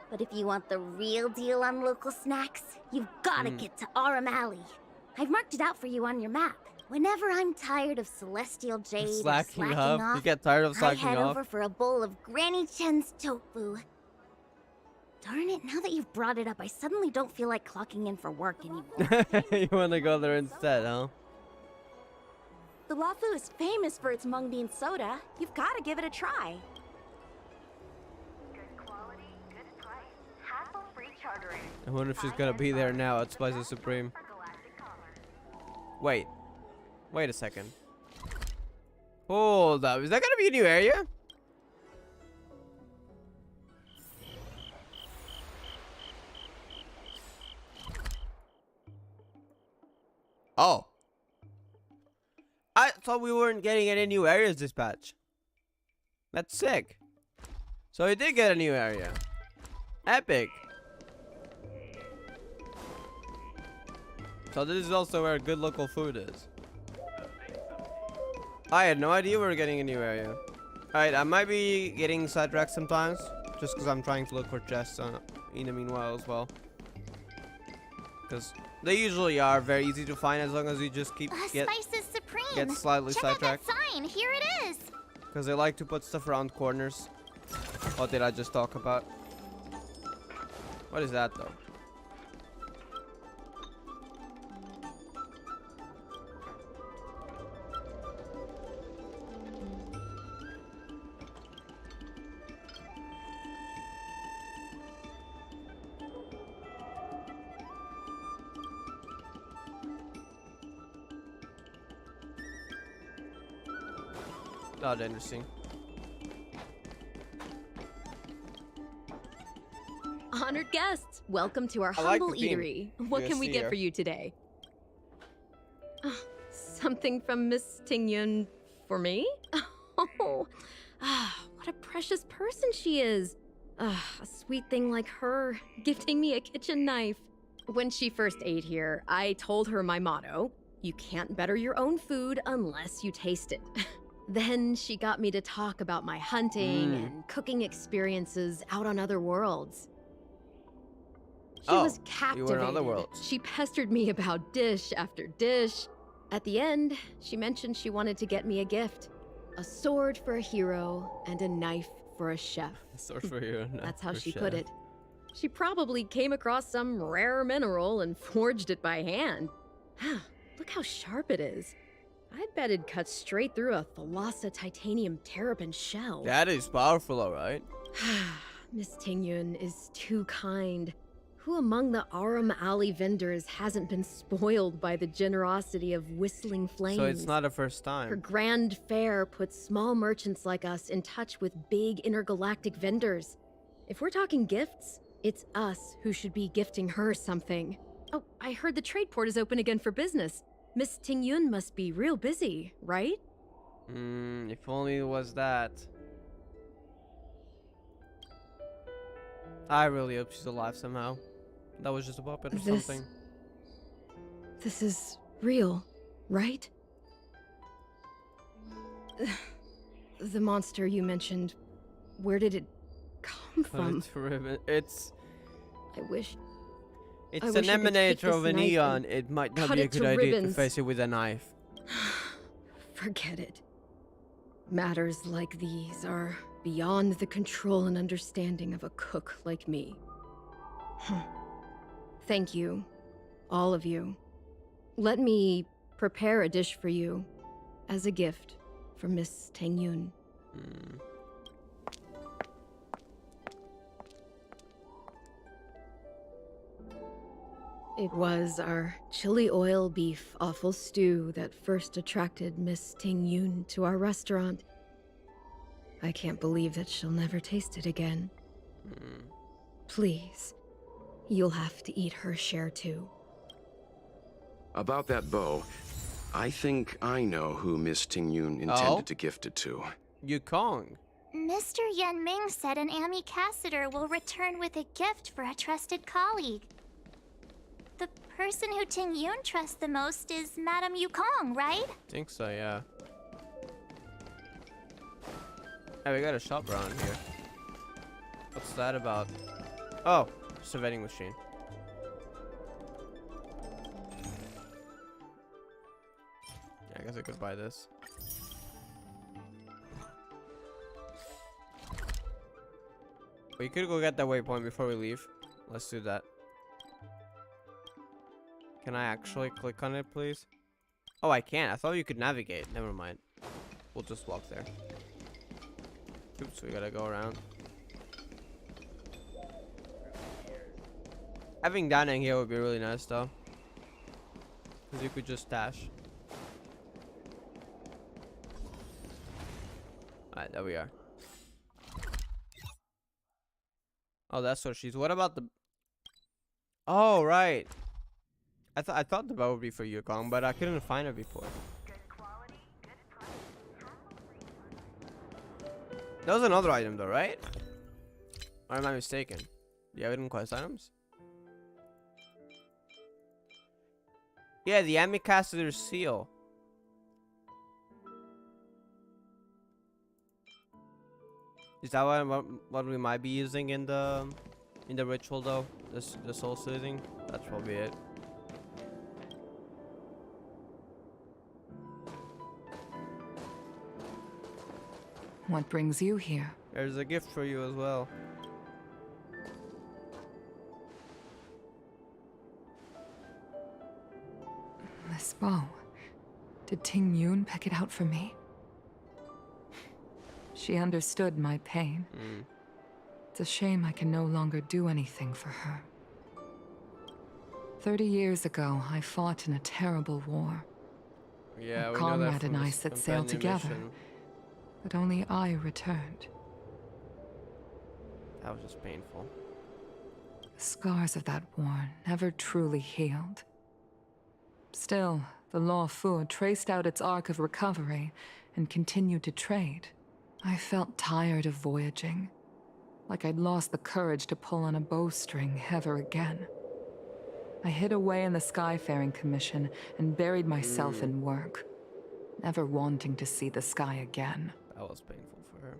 But if you want the real deal on local snacks, you've gotta get to Aurum Alley. I've marked it out for you on your map. Whenever I'm tired of Celestial Jade or slacking off, You get tired of I slacking head off? over for a bowl of Granny Chen's tofu. Darn it, now that you've brought it up, I suddenly don't feel like clocking in for work anymore. You want to go there instead, huh? The Lafu is famous for its mung bean soda. You've got to give it a try. Good quality, good price, hassle-free chartering. I wonder if she's gonna be there now at Spicy Supreme. Wait. Wait a second. Hold up. Is that gonna be a new area? Oh. I thought we weren't getting any new areas this patch. That's sick. So we did get a new area. Epic. So this is also where good local food is. I had no idea we were getting a new area. Alright, I might be getting sidetracked sometimes. Just because I'm trying to look for chests in the meanwhile as well. Because they usually are very easy to find as long as you just keep Spices Supreme. get slightly Check sidetracked. out that sign. Here it is. Because they like to put stuff around corners. What did I just talk about? What is that though? Not interesting. Honored guests, welcome to our I like humble the theme. eatery. What Good can we to see get her. for you today? Something from Miss Tingyun for me? Oh, what a precious person she is. A sweet thing like her, gifting me a kitchen knife. When she first ate here, I told her my motto, you can't better your own food unless you taste it. Then she got me to talk about my hunting and cooking experiences out on other worlds. She was you were in other captivated. worlds. She pestered me about dish after dish. At the end, she mentioned she wanted to get me a gift. A sword for a hero and a knife for a chef. Sword for you. That's how she put it. She probably came across some rare mineral and forged it by hand. Look how sharp it is. I bet it'd cut straight through a Thalassa titanium terrapin shell. That is powerful, alright. Miss Tingyun is too kind. Who among the Aram Alley vendors hasn't been spoiled by the generosity of Whistling Flames? So it's not the first Her time. grand fare puts small merchants like us in touch with big intergalactic vendors. If we're talking gifts, it's us who should be gifting her something. Oh, I heard the trade port is open again for business. Miss Tingyun must be real busy, right? If only it was that. I really hope she's alive somehow. That was just a puppet or something. This is real, right? The monster you mentioned, where did it come from? It's I wish It's I an wish I could take emanator this of an knife eon. and It might not cut be a it to good idea to ribbons. face it with a knife. Forget it. Matters like these are beyond the control and understanding of a cook like me. Thank you, all of you. Let me prepare a dish for you as a gift for Miss Tingyun. It was our chili oil beef offal stew that first attracted Miss Tingyun to our restaurant. I can't believe that she'll never taste it again. Please, you'll have to eat her share too. About that bow, I think I know who Miss Tingyun intended to gift it to. Yukong. Mr. Yan Ming said an ambassador will return with a gift for a trusted colleague. The person who Tingyun trusts the most is Madame Yukong, right? I think so, yeah. Hey, we got a shop around here. What's that about? Oh, it's a vending machine. Yeah, I guess I could buy this. We could go get that waypoint before we leave. Let's do that. Can I actually click on it, please? Oh, I can't. I thought you could navigate. Never mind. We'll just walk there. Oops, we gotta go around. Having dining here would be really nice, though. Because you could just dash. Alright, there we are. Oh, that's what she's. What about the... Oh, right. I thought the bow would be for Yukong, but I couldn't find it before. That was another item though, right? Or am I mistaken? Do you have hidden quest items? Yeah, the ambassador's seal. Is that what we might be using in the ritual though? The soul soothing? That's probably it. What brings you here? There's a gift for you as well. This bow. Did Tingyun pick it out for me? She understood my pain. It's a shame I can no longer do anything for her. 30 years ago, I fought in a terrible war. Yeah, A we know that comrade from and I this set sail companion together, mission. but only I returned. That was just painful. The scars of that war never truly healed. Still, the Law Fu traced out its arc of recovery and continued to trade. I felt tired of voyaging, like I'd lost the courage to pull on a bowstring ever again. I hid away in the Skyfaring Commission and buried myself in work, never wanting to see the sky again. That was painful for her.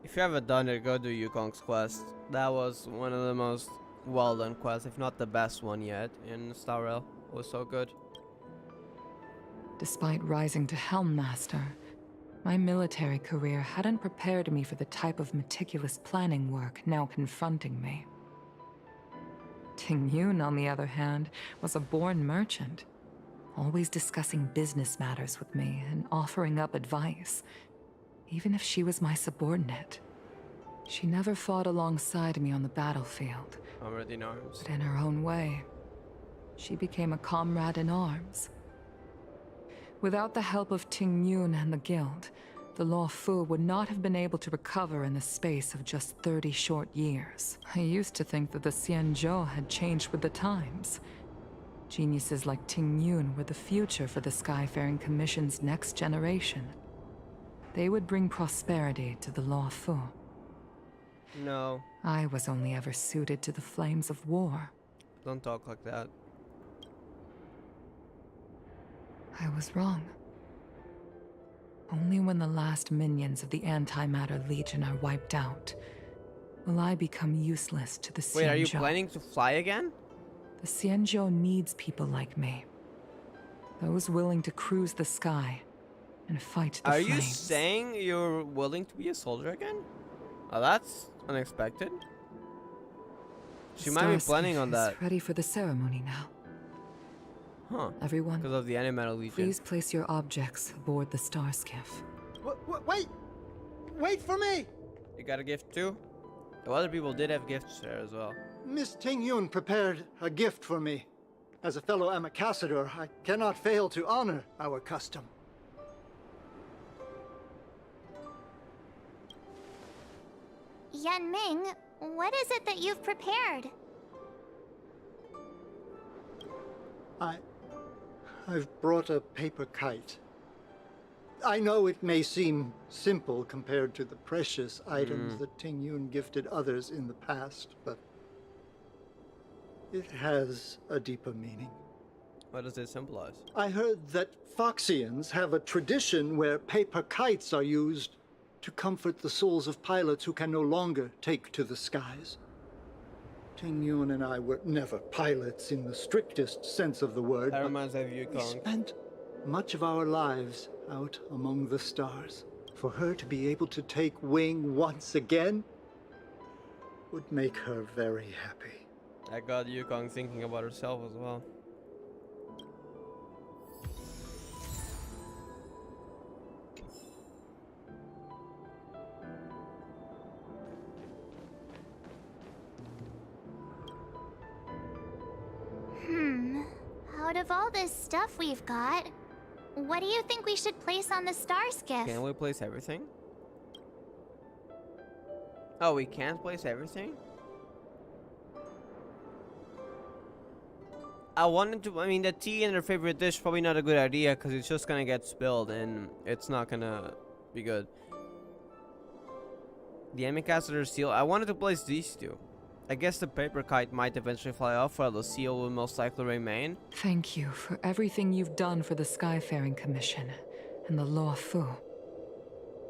If you haven't done it, go do Yukong's quest. That was one of the most well-done quests, if not the best one yet in Star Rail. It was so good. Despite rising to Helm Master, my military career hadn't prepared me for the type of meticulous planning work now confronting me. Ting Yun, on the other hand, was a born merchant, always discussing business matters with me and offering up advice, even if she was my subordinate. She never fought alongside me on the battlefield, Already in arms. but in her own way, she became a comrade in arms. Without the help of Ting Yun and the Guild, the Law Fu would not have been able to recover in the space of just 30 short years. I used to think that the Xianzhou had changed with the times. Geniuses like Ting Yun were the future for the Skyfaring Commission's next generation. They would bring prosperity to the Law Fu. No. I was only ever suited to the flames of war. Don't talk like that. I was wrong. Only when the last minions of the Antimatter Legion are wiped out will I become useless to the Xianzhou. Wait, are you planning to fly again? The Xianzhou needs people like me. Those willing to cruise the sky and fight the flames. Are you saying you're willing to be a soldier again? Oh, that's unexpected. She might be planning on that. Ready for the ceremony now. Huh. Everyone, because of the Animator Legion. Please place your objects aboard the star skiff. Wait! Wait for me! You got a gift too? The other people did have gifts there as well. Miss Ting Yun prepared a gift for me. As a fellow ambassador, I cannot fail to honor our custom. Yan Ming, what is it that you've prepared? I've brought a paper kite. I know it may seem simple compared to the precious items that Ting Yun gifted others in the past, but it has a deeper meaning. What does it symbolize? I heard that Foxians have a tradition where paper kites are used to comfort the souls of pilots who can no longer take to the skies. Ting Yun and I were never pilots in the strictest sense of the word. That reminds me of Yukong. We spent much of our lives out among the stars. For her to be able to take wing once again would make her very happy. I got Yukong thinking about herself as well. Out of all this stuff we've got, what do you think we should place on the star skiff? Can we place everything? Oh, we can't place everything? I mean, the tea and her favorite dish probably not a good idea because it's just gonna get spilled and it's not gonna be good. The Ambassador seal. I wanted to place these two. I guess the paper kite might eventually fly off while the seal will most likely remain. Thank you for everything you've done for the Skyfaring Commission and the Law Fu.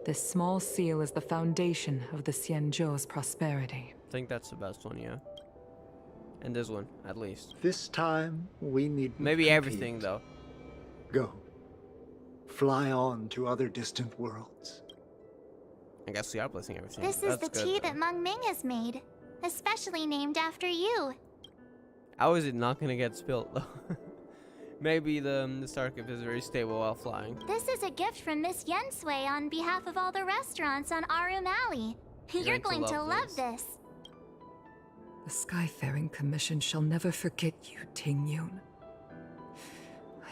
This small seal is the foundation of the Xianzhou's prosperity. I think that's the best one, yeah. And this one, at least. This time, we need maybe everything, though. Go. Fly on to other distant worlds. I guess we are placing everything. This is the tea that Meng Ming has made. Especially named after you. How is it not gonna get spilled though? Maybe the Starship is very stable while flying. This is a gift from Miss Yensui on behalf of all the restaurants on Arum Alley. You're going to love this. The Skyfaring Commission shall never forget you, Ting Yun.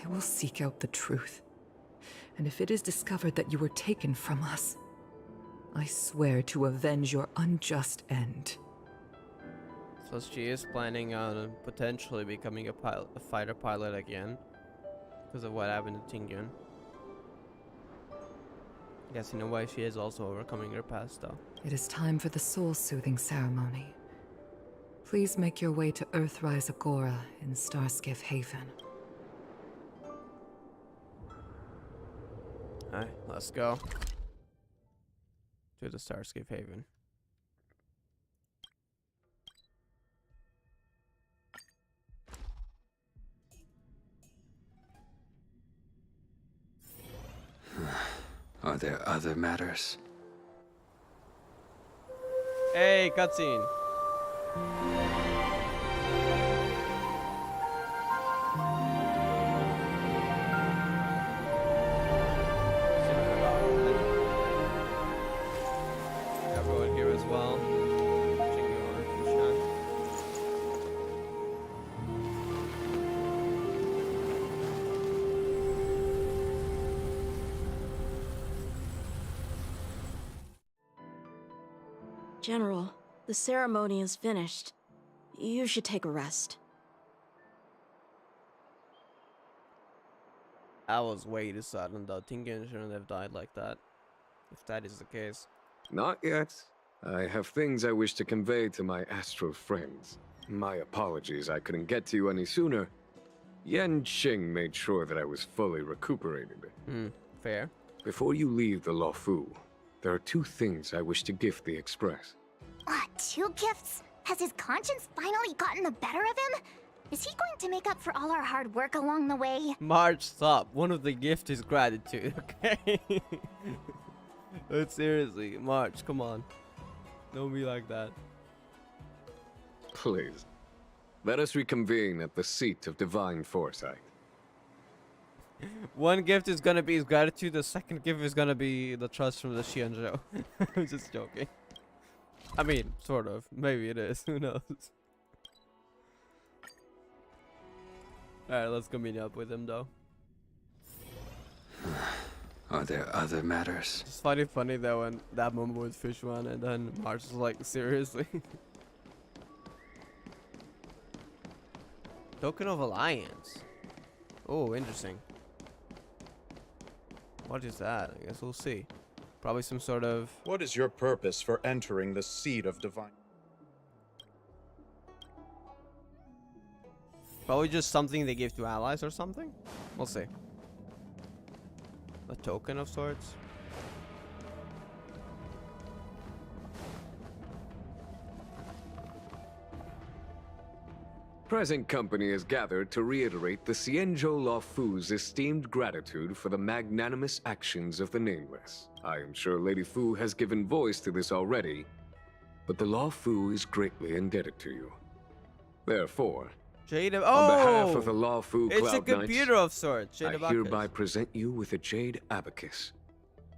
I will seek out the truth. And if it is discovered that you were taken from us, I swear to avenge your unjust end. So she is planning on potentially becoming a fighter pilot again because of what happened to Tingyun. I guess in a way she is also overcoming her past though. It is time for the soul-soothing ceremony. Please make your way to Earthrise Agora in Starskiff Haven. Alright, let's go to the Starskiff Haven. Are there other matters? Hey, cutscene. Everyone here as well. General, the ceremony is finished. You should take a rest. That was way too sudden though. Tingyun shouldn't have died like that, if that is the case. Not yet. I have things I wish to convey to my astral friends. My apologies I couldn't get to you any sooner. Yanqing made sure that I was fully recuperated. Fair. Before you leave the Luofu, there are 2 things I wish to gift the Express. 2 gifts? Has his conscience finally gotten the better of him? Is he going to make up for all our hard work along the way? March, stop. One of the gifts is gratitude, okay? But seriously, March, come on. Don't be like that. Please. Let us reconvene at the seat of divine foresight. One gift is gonna be his gratitude, the second gift is gonna be the trust from the Xianzhou. I'm just joking. I mean, sort of. Maybe it is. Who knows? Alright, let's go meet up with him though. Are there other matters? It's funny though when that moment with Fishman and then March is like, seriously? Token of Alliance. Oh, interesting. What is that? I guess we'll see. Probably some sort of... What is your purpose for entering the seed of divine? Probably just something they give to allies or something? We'll see. A token of sorts? Present company is gathered to reiterate the Xianzhou Luofu's esteemed gratitude for the magnanimous actions of the Nameless. I am sure Lady Fu has given voice to this already, but the Luofu is greatly indebted to you. Therefore, Jade of... on behalf of the Luofu it's Cloud a computer Knights, of sorts. Jade I hereby present you with a Jade Abacus,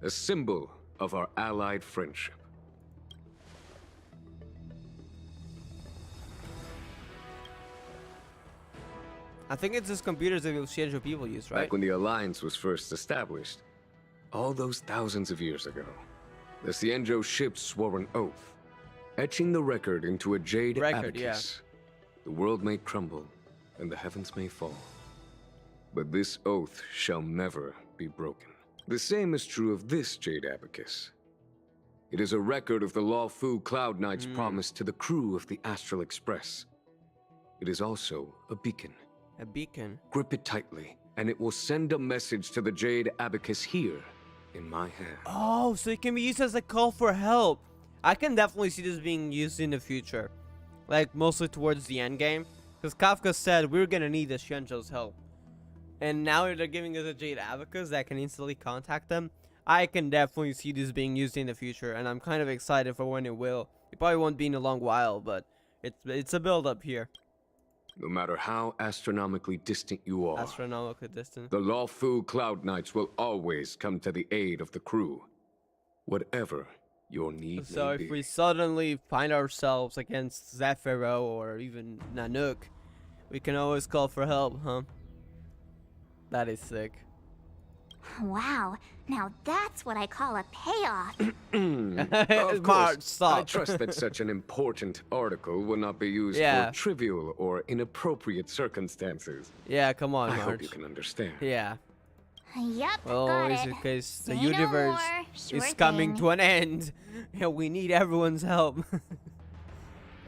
a symbol of our allied friendship. I think it's just computers that the Xianzhou people use, right? Back when the Alliance was first established, all those thousands of years ago, the Xianzhou ships swore an oath, etching the record into a jade abacus. The world may crumble, and the heavens may fall, but this oath shall never be broken. The same is true of this jade abacus. It is a record of the Luofu Cloud Knight's promise to the crew of the Astral Express. It is also a beacon. A beacon? Grip it tightly, and it will send a message to the jade abacus here, in my hand. Oh, so it can be used as a call for help. I can definitely see this being used in the future. Like, mostly towards the end game. Because Kafka said we're gonna need the Xianzhou's help. And now they're giving us a Jade Abacus that can instantly contact them. I can definitely see this being used in the future. And I'm kind of excited for when it will. It probably won't be in a long while, but it's a build-up here. No matter how astronomically distant you are, astronomically distant, the Luofu Cloud Knights will always come to the aid of the crew, whatever your need so may if be. we suddenly find ourselves against Zephyro or even Nanook, we can always call for help, huh? That is sick. Wow, now that's what I call a payoff. Of March, course, stop. I trust that such an important article will not be used Yeah. for trivial or inappropriate circumstances. Yeah, come on, I March. hope you can understand. Yeah. Yep, Well, got in it. case the Say no universe more. Sure is coming thing. to an end, yeah, we need everyone's help. I feel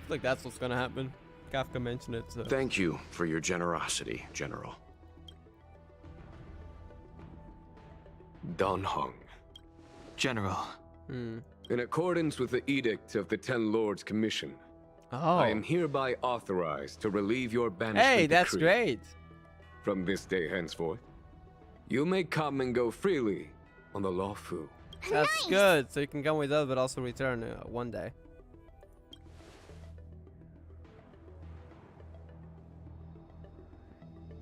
like that's what's gonna happen. Kafka mentioned it. So. Thank you for your generosity, General. Don Hong. General. In accordance with the Edict of the Ten Lords Commission, Oh. I am hereby authorized to relieve your banishment Hey, that's decree. great. From this day henceforth, you may come and go freely on the Law Fu. That's good. So you can come with us, but also return one day.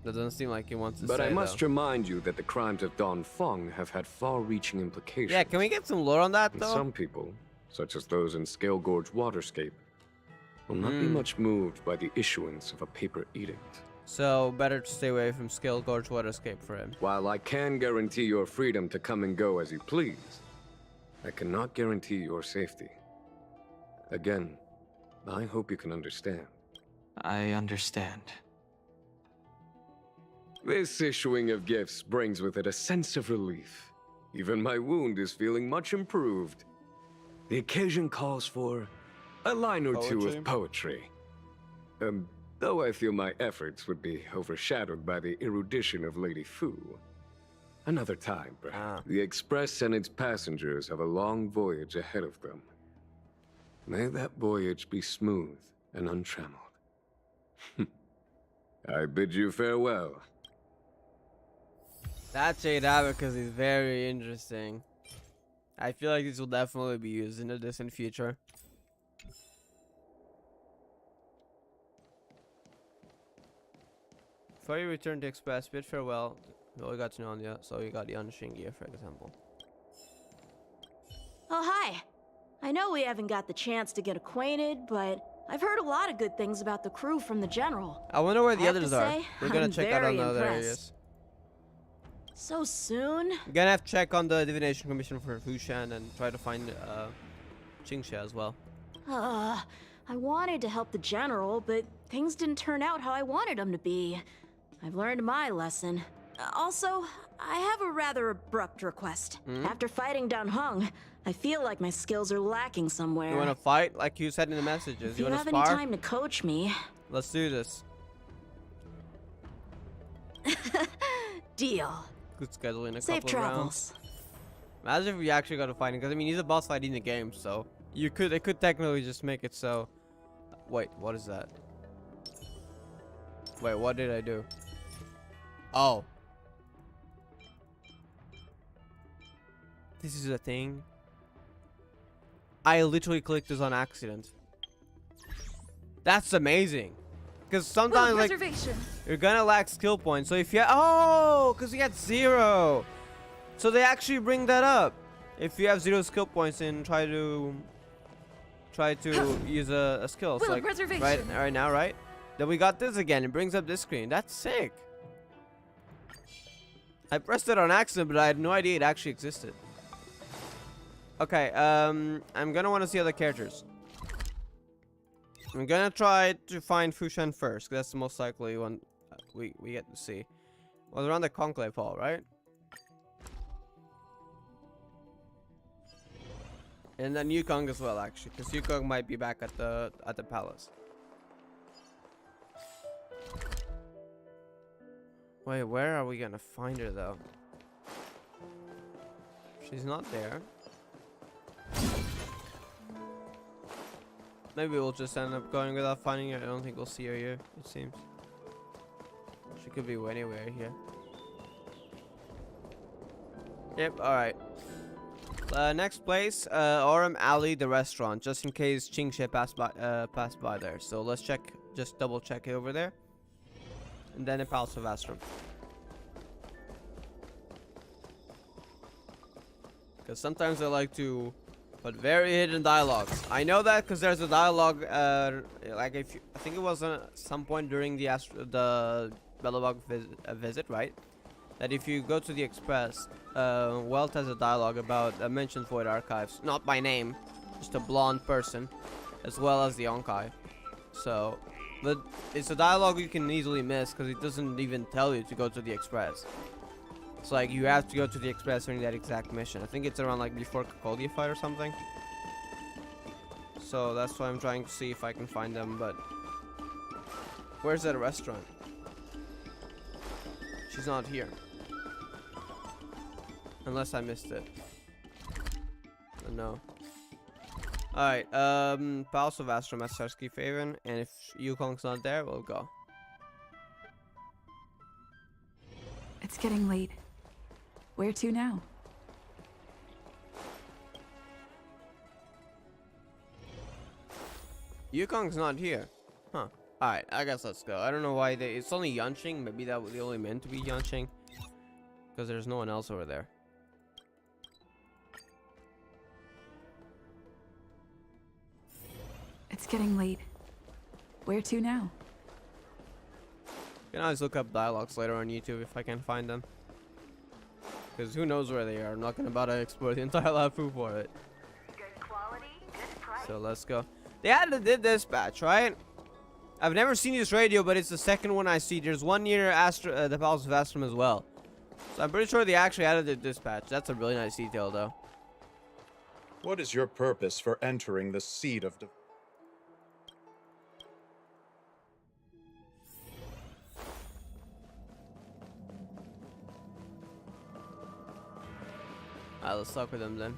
That doesn't seem like he wants to But say, I must though. remind you that the crimes of Don Feng have had far-reaching implications. Yeah, can we get some lore on that, And though? some people, such as those in Scale Gorge Waterscape, will not be much moved by the issuance of a paper edict. So, better to stay away from Scale Gorge Waterscape for him. While I can guarantee your freedom to come and go as you please, I cannot guarantee your safety. Again, I hope you can understand. I understand. This issuing of gifts brings with it a sense of relief. Even my wound is feeling much improved. The occasion calls for a line or two of poetry. Though I feel my efforts would be overshadowed by the erudition of Lady Fu. Another time, perhaps. The Express and its passengers have a long voyage ahead of them. May that voyage be smooth and untrammeled. I bid you farewell. That Jade Abacus is very interesting. I feel like this will definitely be used in the distant future. Before you return to Express, bid farewell. No, we got to know on the so you got the Unshin gear, for example. Oh, hi. I know we haven't got the chance to get acquainted, but I've heard a lot of good things about the crew from the General. I wonder where the I have others to are. say, We're gonna I'm check out on very the other impressed. areas. So soon? We're gonna have to check on the Divination Commission for Fushan and try to find Qingxia as well. I wanted to help the General, but things didn't turn out how I wanted them to be. I've learned my lesson. Also, I have a rather abrupt request. After fighting Don Hung, I feel like my skills are lacking somewhere. You wanna fight, like you said in the messages? If You you wanna have spar? any time to coach me. Let's do this. Deal. Good scheduling a Safe couple of travels. rounds. Imagine if we actually got to fight him, because I mean he's a boss fight in the game, so they could technically just make it so. Wait, what is that? Wait, what did I do? Oh. This is a thing. I literally clicked this on accident. That's amazing. Because sometimes like you're gonna lack skill points. So if you because you had 0. So they actually bring that up. If you have 0 skill points and try to use a skill. So like right now, right? Then we got this again. It brings up this screen. That's sick. I pressed it on accident, but I had no idea it actually existed. Okay, I'm gonna want to see other characters. I'm gonna try to find Fushan first, 'cause that's the most likely one we get to see. Was around the Conclave Hall, right? And then Yukong as well, actually, because Yukong might be back at the palace. Wait, where are we gonna find her though? She's not there. Maybe we'll just end up going without finding her. I don't think we'll see her here, it seems. She could be anywhere here. Yep, alright. Next place, Orem Alley, the restaurant, just in case Qingxia passed by there. So let's check, just double check it over there. And then the Palace of Astrum. Because sometimes I like to put very hidden dialogues. I know that because there's a dialogue, like I think it was some point during the Bellabog visit, right? that if you go to the Express, Welt has a dialogue about mentions Void Archives, not by name, just a blonde person, as well as the Honkai. So, it's a dialogue you can easily miss because it doesn't even tell you to go to the Express. It's like you have to go to the Express during that exact mission. I think it's around like before Kokoldia fight or something. So that's why I'm trying to see if I can find them, but where's that restaurant? She's not here. Unless I missed it. No. Alright, Palace of Astrum at Sarsky Faven, and if Yukong's not there, we'll go. It's getting late. Where to now? Yukong's not here. Huh. Alright, I guess let's go. I don't know why they... It's only Yanqing. Maybe that was only meant to be Yanqing. Because there's no one else over there. It's getting late. Where to now? You can always look up dialogues later on YouTube if I can find them. Because who knows where they are. I'm not going to about to explore the entire LaFu for it. Good quality, good price. So let's go. They had to did dispatch, right? I've never seen this radio, but it's the second one I see. There's one near the Palace of Astrum as well. So I'm pretty sure they actually added the dispatch. That's a really nice detail, though. What is your purpose for entering the seat of... Alright, let's talk with them then.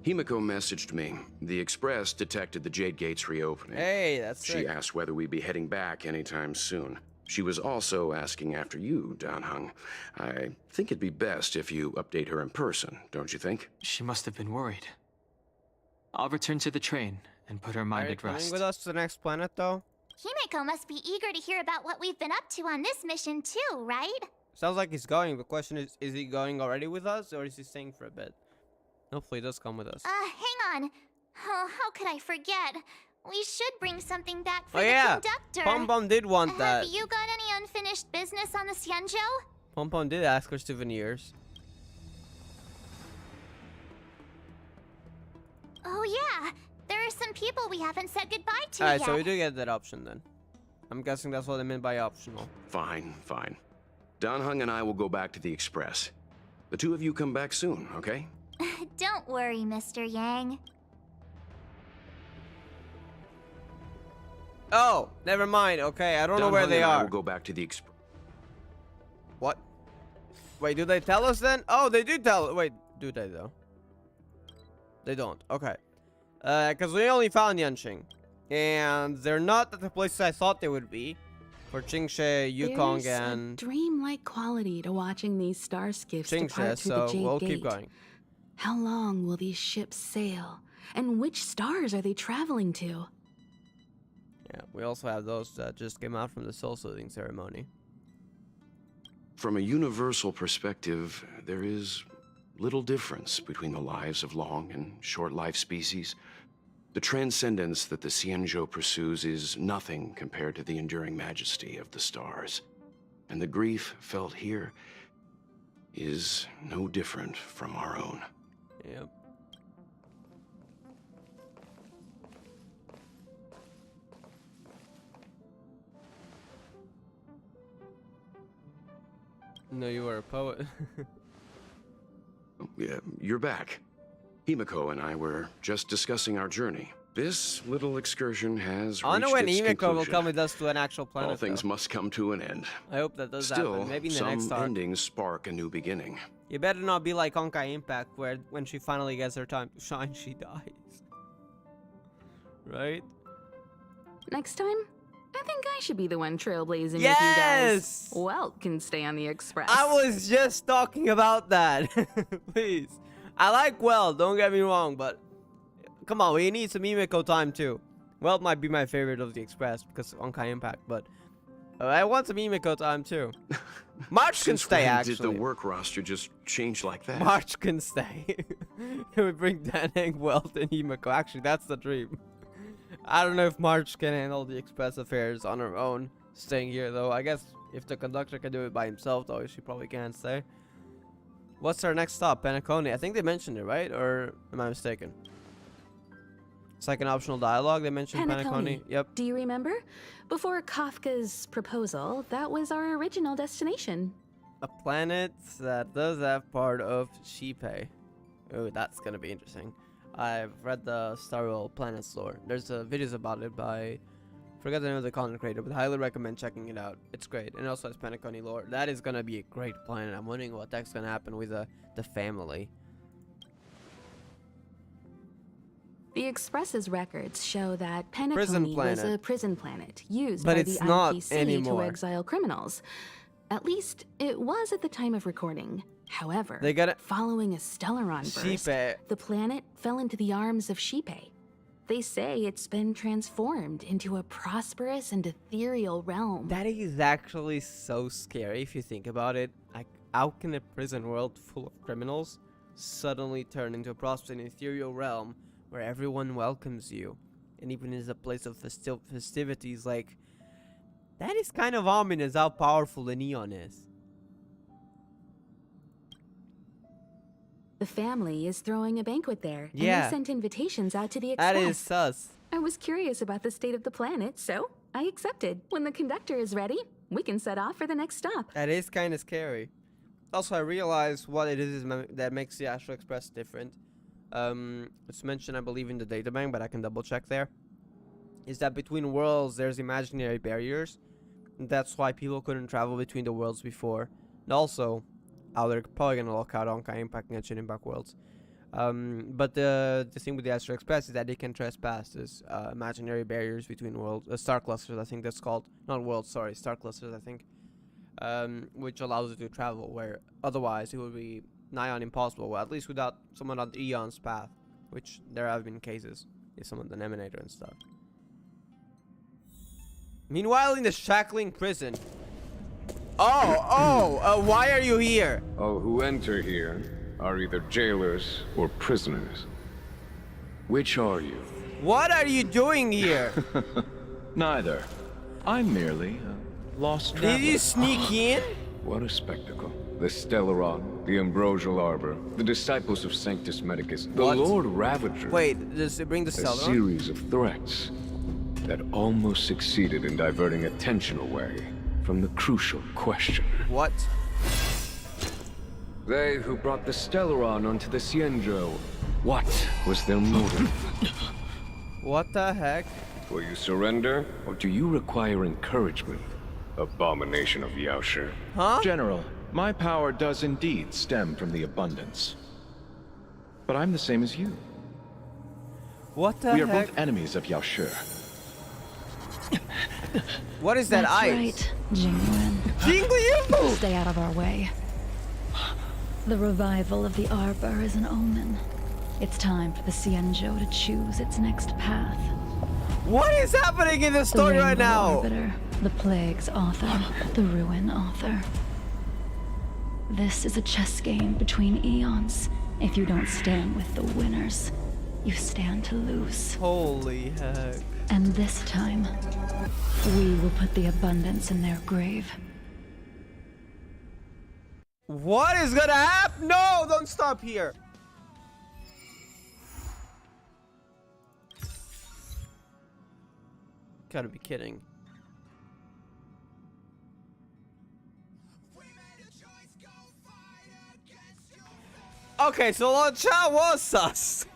Himiko messaged me. The Express detected the Jade Gates reopening. Hey, that's She sick. asked whether we'd be heading back anytime soon. She was also asking after you, Danheng. I think it'd be best if you update her in person, don't you think? She must have been worried. I'll return to the train and put her mind at Coming rest. with us to the next planet, though? Himiko must be eager to hear about what we've been up to on this mission too, right? Sounds like he's going. The question is he going already with us, or is he staying for a bit? Hopefully he does come with us. Hang on. Oh, how could I forget? We should bring something back for Oh the yeah, conductor. Pom Pom did want that. Have you got any unfinished business on the Xianzhou? Pom Pom did ask for souvenirs. Oh yeah, there are some people we haven't said goodbye to Alright, yet. so we do get that option then. I'm guessing that's what they meant by optional. Fine, fine. Danheng and I will go back to the Express. The two of you come back soon, okay? Don't worry, Mr. Yang. Oh, never mind. Okay, I don't know where Danheng they and I are. will go back to the Express. What? Wait, do they tell us then? Oh, they do tell. Wait, do they though? They don't. Okay. Because we only found Yanqing, and they're not at the places I thought they would be. For Qingshe, Yukong, There's and a dreamlike quality to watching these star skiffs depart Qingshe, through so the Jade we'll Gate. keep going. How long will these ships sail? And which stars are they traveling to? Yeah, we also have those that just came out from the soul soothing ceremony. From a universal perspective, there is little difference between the lives of long and short life species. The transcendence that the Xianzhou pursues is nothing compared to the enduring majesty of the stars. And the grief felt here is no different from our own. Yep. No, you were a poet. Yeah, you're back. Himiko and I were just discussing our journey. This little excursion has I wonder reached when its Himiko will conclusion. come with us to an actual planet. All things though. must come to an end. I hope that does Still, happen. Maybe in the some next arc. endings spark a new beginning. You better not be like Honkai Impact, where when she finally gets her time to shine, she dies. Right? Next time, I think I should be the one trailblazing with Yes! you guys. Welt can stay on the Express. I was just talking about that. Please. I like Weld, don't get me wrong, but come on, we need some Himiko time too. Weld might be my favorite of the Express because of Honkai Impact, but I want some Himiko time too. March can Since stay, when actually. did the work roster just change like that? March can stay. We bring Danheng, Weld, and Himiko. Actually, that's the dream. I don't know if March can handle the Express affairs on her own, staying here though. I guess If the conductor can do it by himself, though, she probably can't say. What's our next stop? Penacony. I think they mentioned it, right? Or am I mistaken? It's like an optional dialogue. They mentioned Penacony. Yep. Do you remember? Before Kafka's proposal, that was our original destination. A planet that does have part of Xipe. Oh, that's gonna be interesting. I've read the Star Wars Planets lore. There's videos about it by, forget the name of the content creator, but highly recommend checking it out. It's great, and it also has Penacony lore. That is gonna be a great planet. I'm wondering what that's gonna happen with the family. The Express's records show that Penacony was a prison planet used but by it's the not IPC anymore. to exile criminals. At least it was at the time of recording. However, They got following a Stellaron burst, Xipe. the planet fell into the arms of Xipe. They say it's been transformed into a prosperous and ethereal realm. That is actually so scary if you think about it. Like, how can a prison world full of criminals suddenly turn into a prosperous and ethereal realm where everyone welcomes you and even is a place of festivities? Like, that is kind of ominous how powerful the neon is. The family is throwing a banquet there, and Yeah. they sent invitations out to the Express. That is sus. I was curious about the state of the planet, so I accepted. When the conductor is ready, we can set off for the next stop. That is kind of scary. Also, I realized what it is that makes the Astral Express different. It's mentioned, I believe, in the databank, but I can double check there. Is that between worlds, there's imaginary barriers. And that's why people couldn't travel between the worlds before. And also, they're probably going to lock out Honkai Impact and Genshin Impact worlds. But the thing with the Astral Express is that they can trespass this imaginary barriers between worlds, star clusters, I think that's called. Not worlds, sorry, star clusters, I think. Which allows you to travel, where otherwise it would be nigh on impossible, well, at least without someone on Eon's path, which there have been cases with some of the Neminator and stuff. Meanwhile, in the shackling prison. Why are you here? All who enter here are either jailers or prisoners. Which are you? What are you doing here? Neither. I'm merely a lost traveler. Did you sneak in? What a spectacle. The Stellaron, the Ambrosial Arbor, the disciples of Sanctus Medicus, the What? Lord Ravager. Wait, does it bring the A Stellaron? series of threats that almost succeeded in diverting attention away from the crucial question. What? They who brought the Stellaron onto the Xianzhou, what was their motive? What the heck? Will you surrender, or do you require encouragement? Abomination of Yaoshi. Huh? General, my power does indeed stem from the abundance. But I'm the same as you. What the We are heck? both enemies of Yaoshi. What is that That's ice? right, Jingwen. Jingliu! Stay out of our way. The revival of the Arbor is an omen. It's time for the Xianzhou to choose its next path. What is happening in this story the right Rainbow now? Arbiter, the Plague's author, the Ruin author. This is a chess game between eons. If you don't stand with the winners, you stand to lose. Holy heck. And this time, we will put the abundance in their grave. What is gonna happen? No, don't stop here. Gotta be kidding. Okay, so Loncha was sus.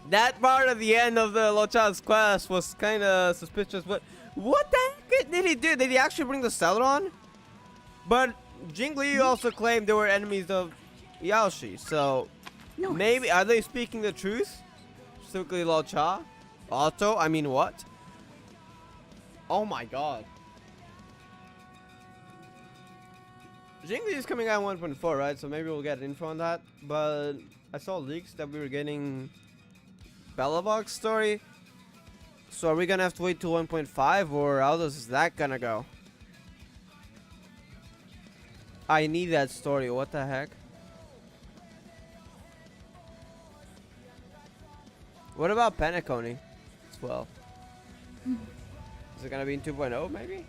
That part at the end of the Loncha's quest was kind of suspicious, but what the heck did he do? Did he actually bring the Stellaron? But Jingli also claimed they were enemies of Yaoshi, so maybe are they speaking the truth? Specifically Loncha? Otto? I mean, what? Oh my god. Jingli is coming out 1.4, right? So maybe we'll get info on that. But I saw leaks that we were getting Belavox story. So are we gonna have to wait till 1.5, or how is that gonna go? I need that story. What the heck? What about Penacony as well? Is it gonna be in 2.0 maybe?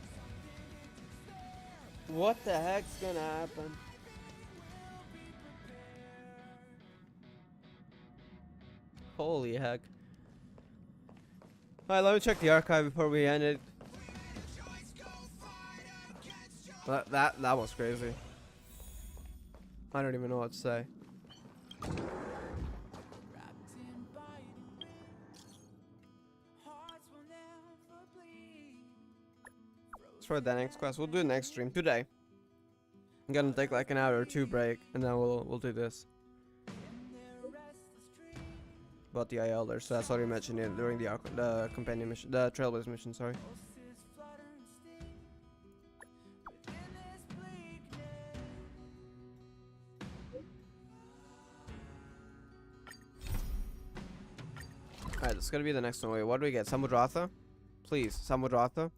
What the heck's gonna happen? Holy heck. Alright, let me check the archive before we end it. That was crazy. I don't even know what to say. For the next quest, we'll do the next stream today. I'm gonna take like an hour or two break, and then we'll do this. About the Elders, so that's what we mentioned during the companion mission, the Trailblaze mission. Sorry. Alright, that's gonna be the next one. Wait, what do we get? Samudratha? Please, Samudratha.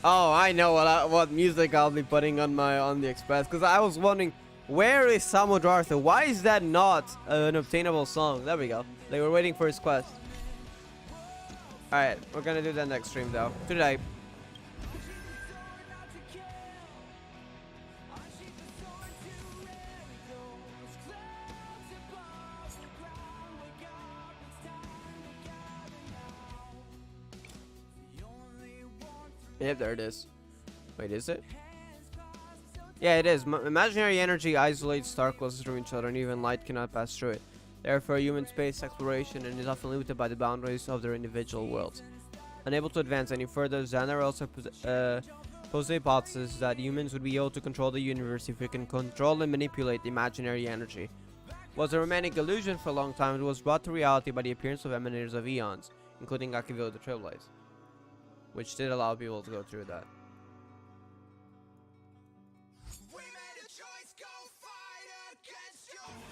Oh, I know what music I'll be putting on the Express, because I was wondering, where is Samudratha? Why is that not an obtainable song? There we go. They were waiting for his quest. Alright, we're gonna do that next stream though. Today. Yep, there it is. Wait, is it? Yeah, it is. Imaginary energy isolates star clusters from each other, and even light cannot pass through it. Therefore, human space exploration and is often limited by the boundaries of their individual worlds. Unable to advance any further, Xander also posed the hypothesis that humans would be able to control the universe if we can control and manipulate imaginary energy. Was a romantic illusion for a long time, it was brought to reality by the appearance of emanators of eons, including Akivil the Trailblaze, which did allow people to go through that.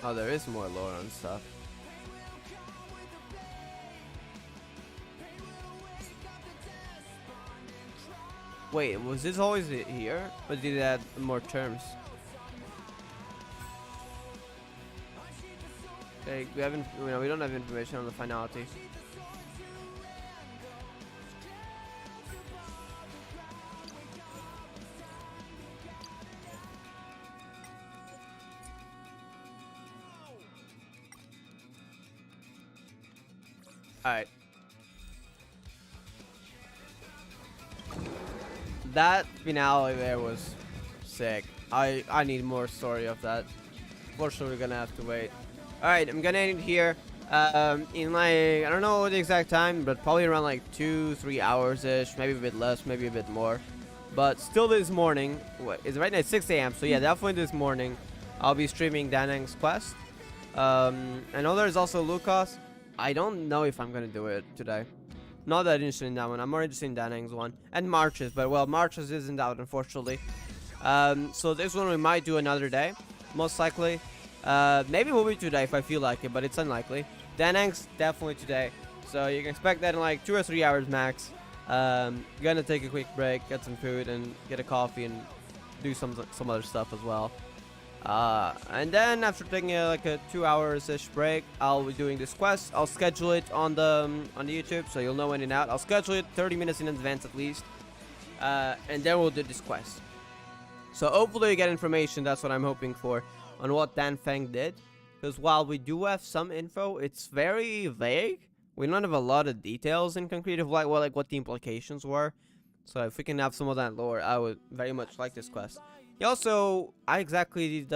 Oh, there is more lore and stuff. Wait, was this always here? Or did it add more terms? Okay, we haven't. We don't have information on the finality. Alright. That finale there was sick. I need more story of that. Fortunately, we're gonna have to wait. Alright, I'm gonna end it here. In like, I don't know the exact time, but probably around like 2-3 hours-ish. Maybe a bit less, maybe a bit more. But still this morning, it's right now at 6 a.m. So yeah, definitely this morning, I'll be streaming Danang's quest. I know there's also Lucas. I don't know if I'm gonna do it today. Not that interested in that one. I'm more interested in Danang's one and March's, but well, March's isn't out unfortunately. So this one we might do another day, most likely. Maybe we'll be today if I feel like it, but it's unlikely. Danang's definitely today, so you can expect that in like 2 or 3 hours max. Gonna take a quick break, get some food, and get a coffee and do some other stuff as well. And then after taking like a 2 hours-ish break, I'll be doing this quest. I'll schedule it on the YouTube, so you'll know when and out. I'll schedule it 30 minutes in advance at least, and then we'll do this quest. So hopefully you get information. That's what I'm hoping for on what Dan Feng did, because while we do have some info, it's very vague. We don't have a lot of details in concrete of like what the implications were. So if we can have some of that lore, I would very much like this quest. He also, does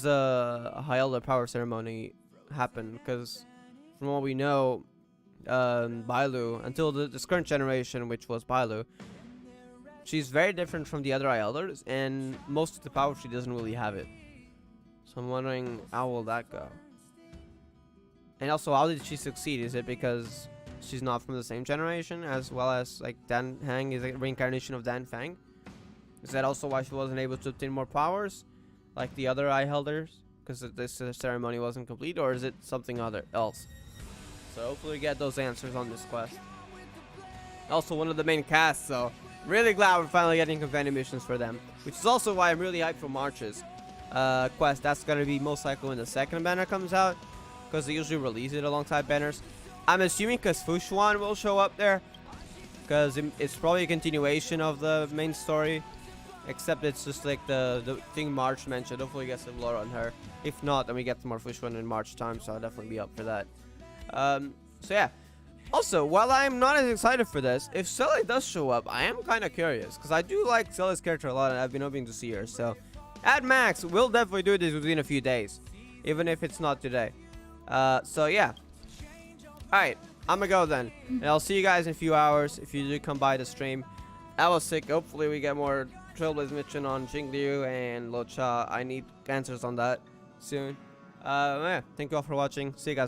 the High Elder Power Ceremony happen? Because from what we know, Bailu, until this current generation, which was Bailu, she's very different from the other High Elders, and most of the power she doesn't really have it. So I'm wondering, how will that go? And also, how did she succeed? Is it because she's not from the same generation, as well as like Dan Heng is a reincarnation of Dan Feng? Is that also why she wasn't able to obtain more powers, like the other Eye Elders? Because this ceremony wasn't complete, or is it something else? So hopefully we get those answers on this quest. Also one of the main casts, so really glad we're finally getting companion missions for them. Which is also why I'm really hyped for March's quest. That's going to be most likely when the second banner comes out, because they usually release it alongside banners. I'm assuming because Fushuan will show up there, because it's probably a continuation of the main story, except it's just like the thing March mentioned. Hopefully we get some lore on her. If not, then we get some more Fushuan in March time, so I'll definitely be up for that. So yeah. Also, while I'm not as excited for this, if Sully does show up, I am kind of curious, because I do like Sully's character a lot, and I've been hoping to see her. So, at max, we'll definitely do this within a few days, even if it's not today. So yeah. Alright, I'm gonna go then, and I'll see you guys in a few hours if you do come by the stream. I was sick. Hopefully we get more Trailblaze mission on Xingdiu and Locha. I need answers on that soon. Yeah, thank you all for watching. See you guys.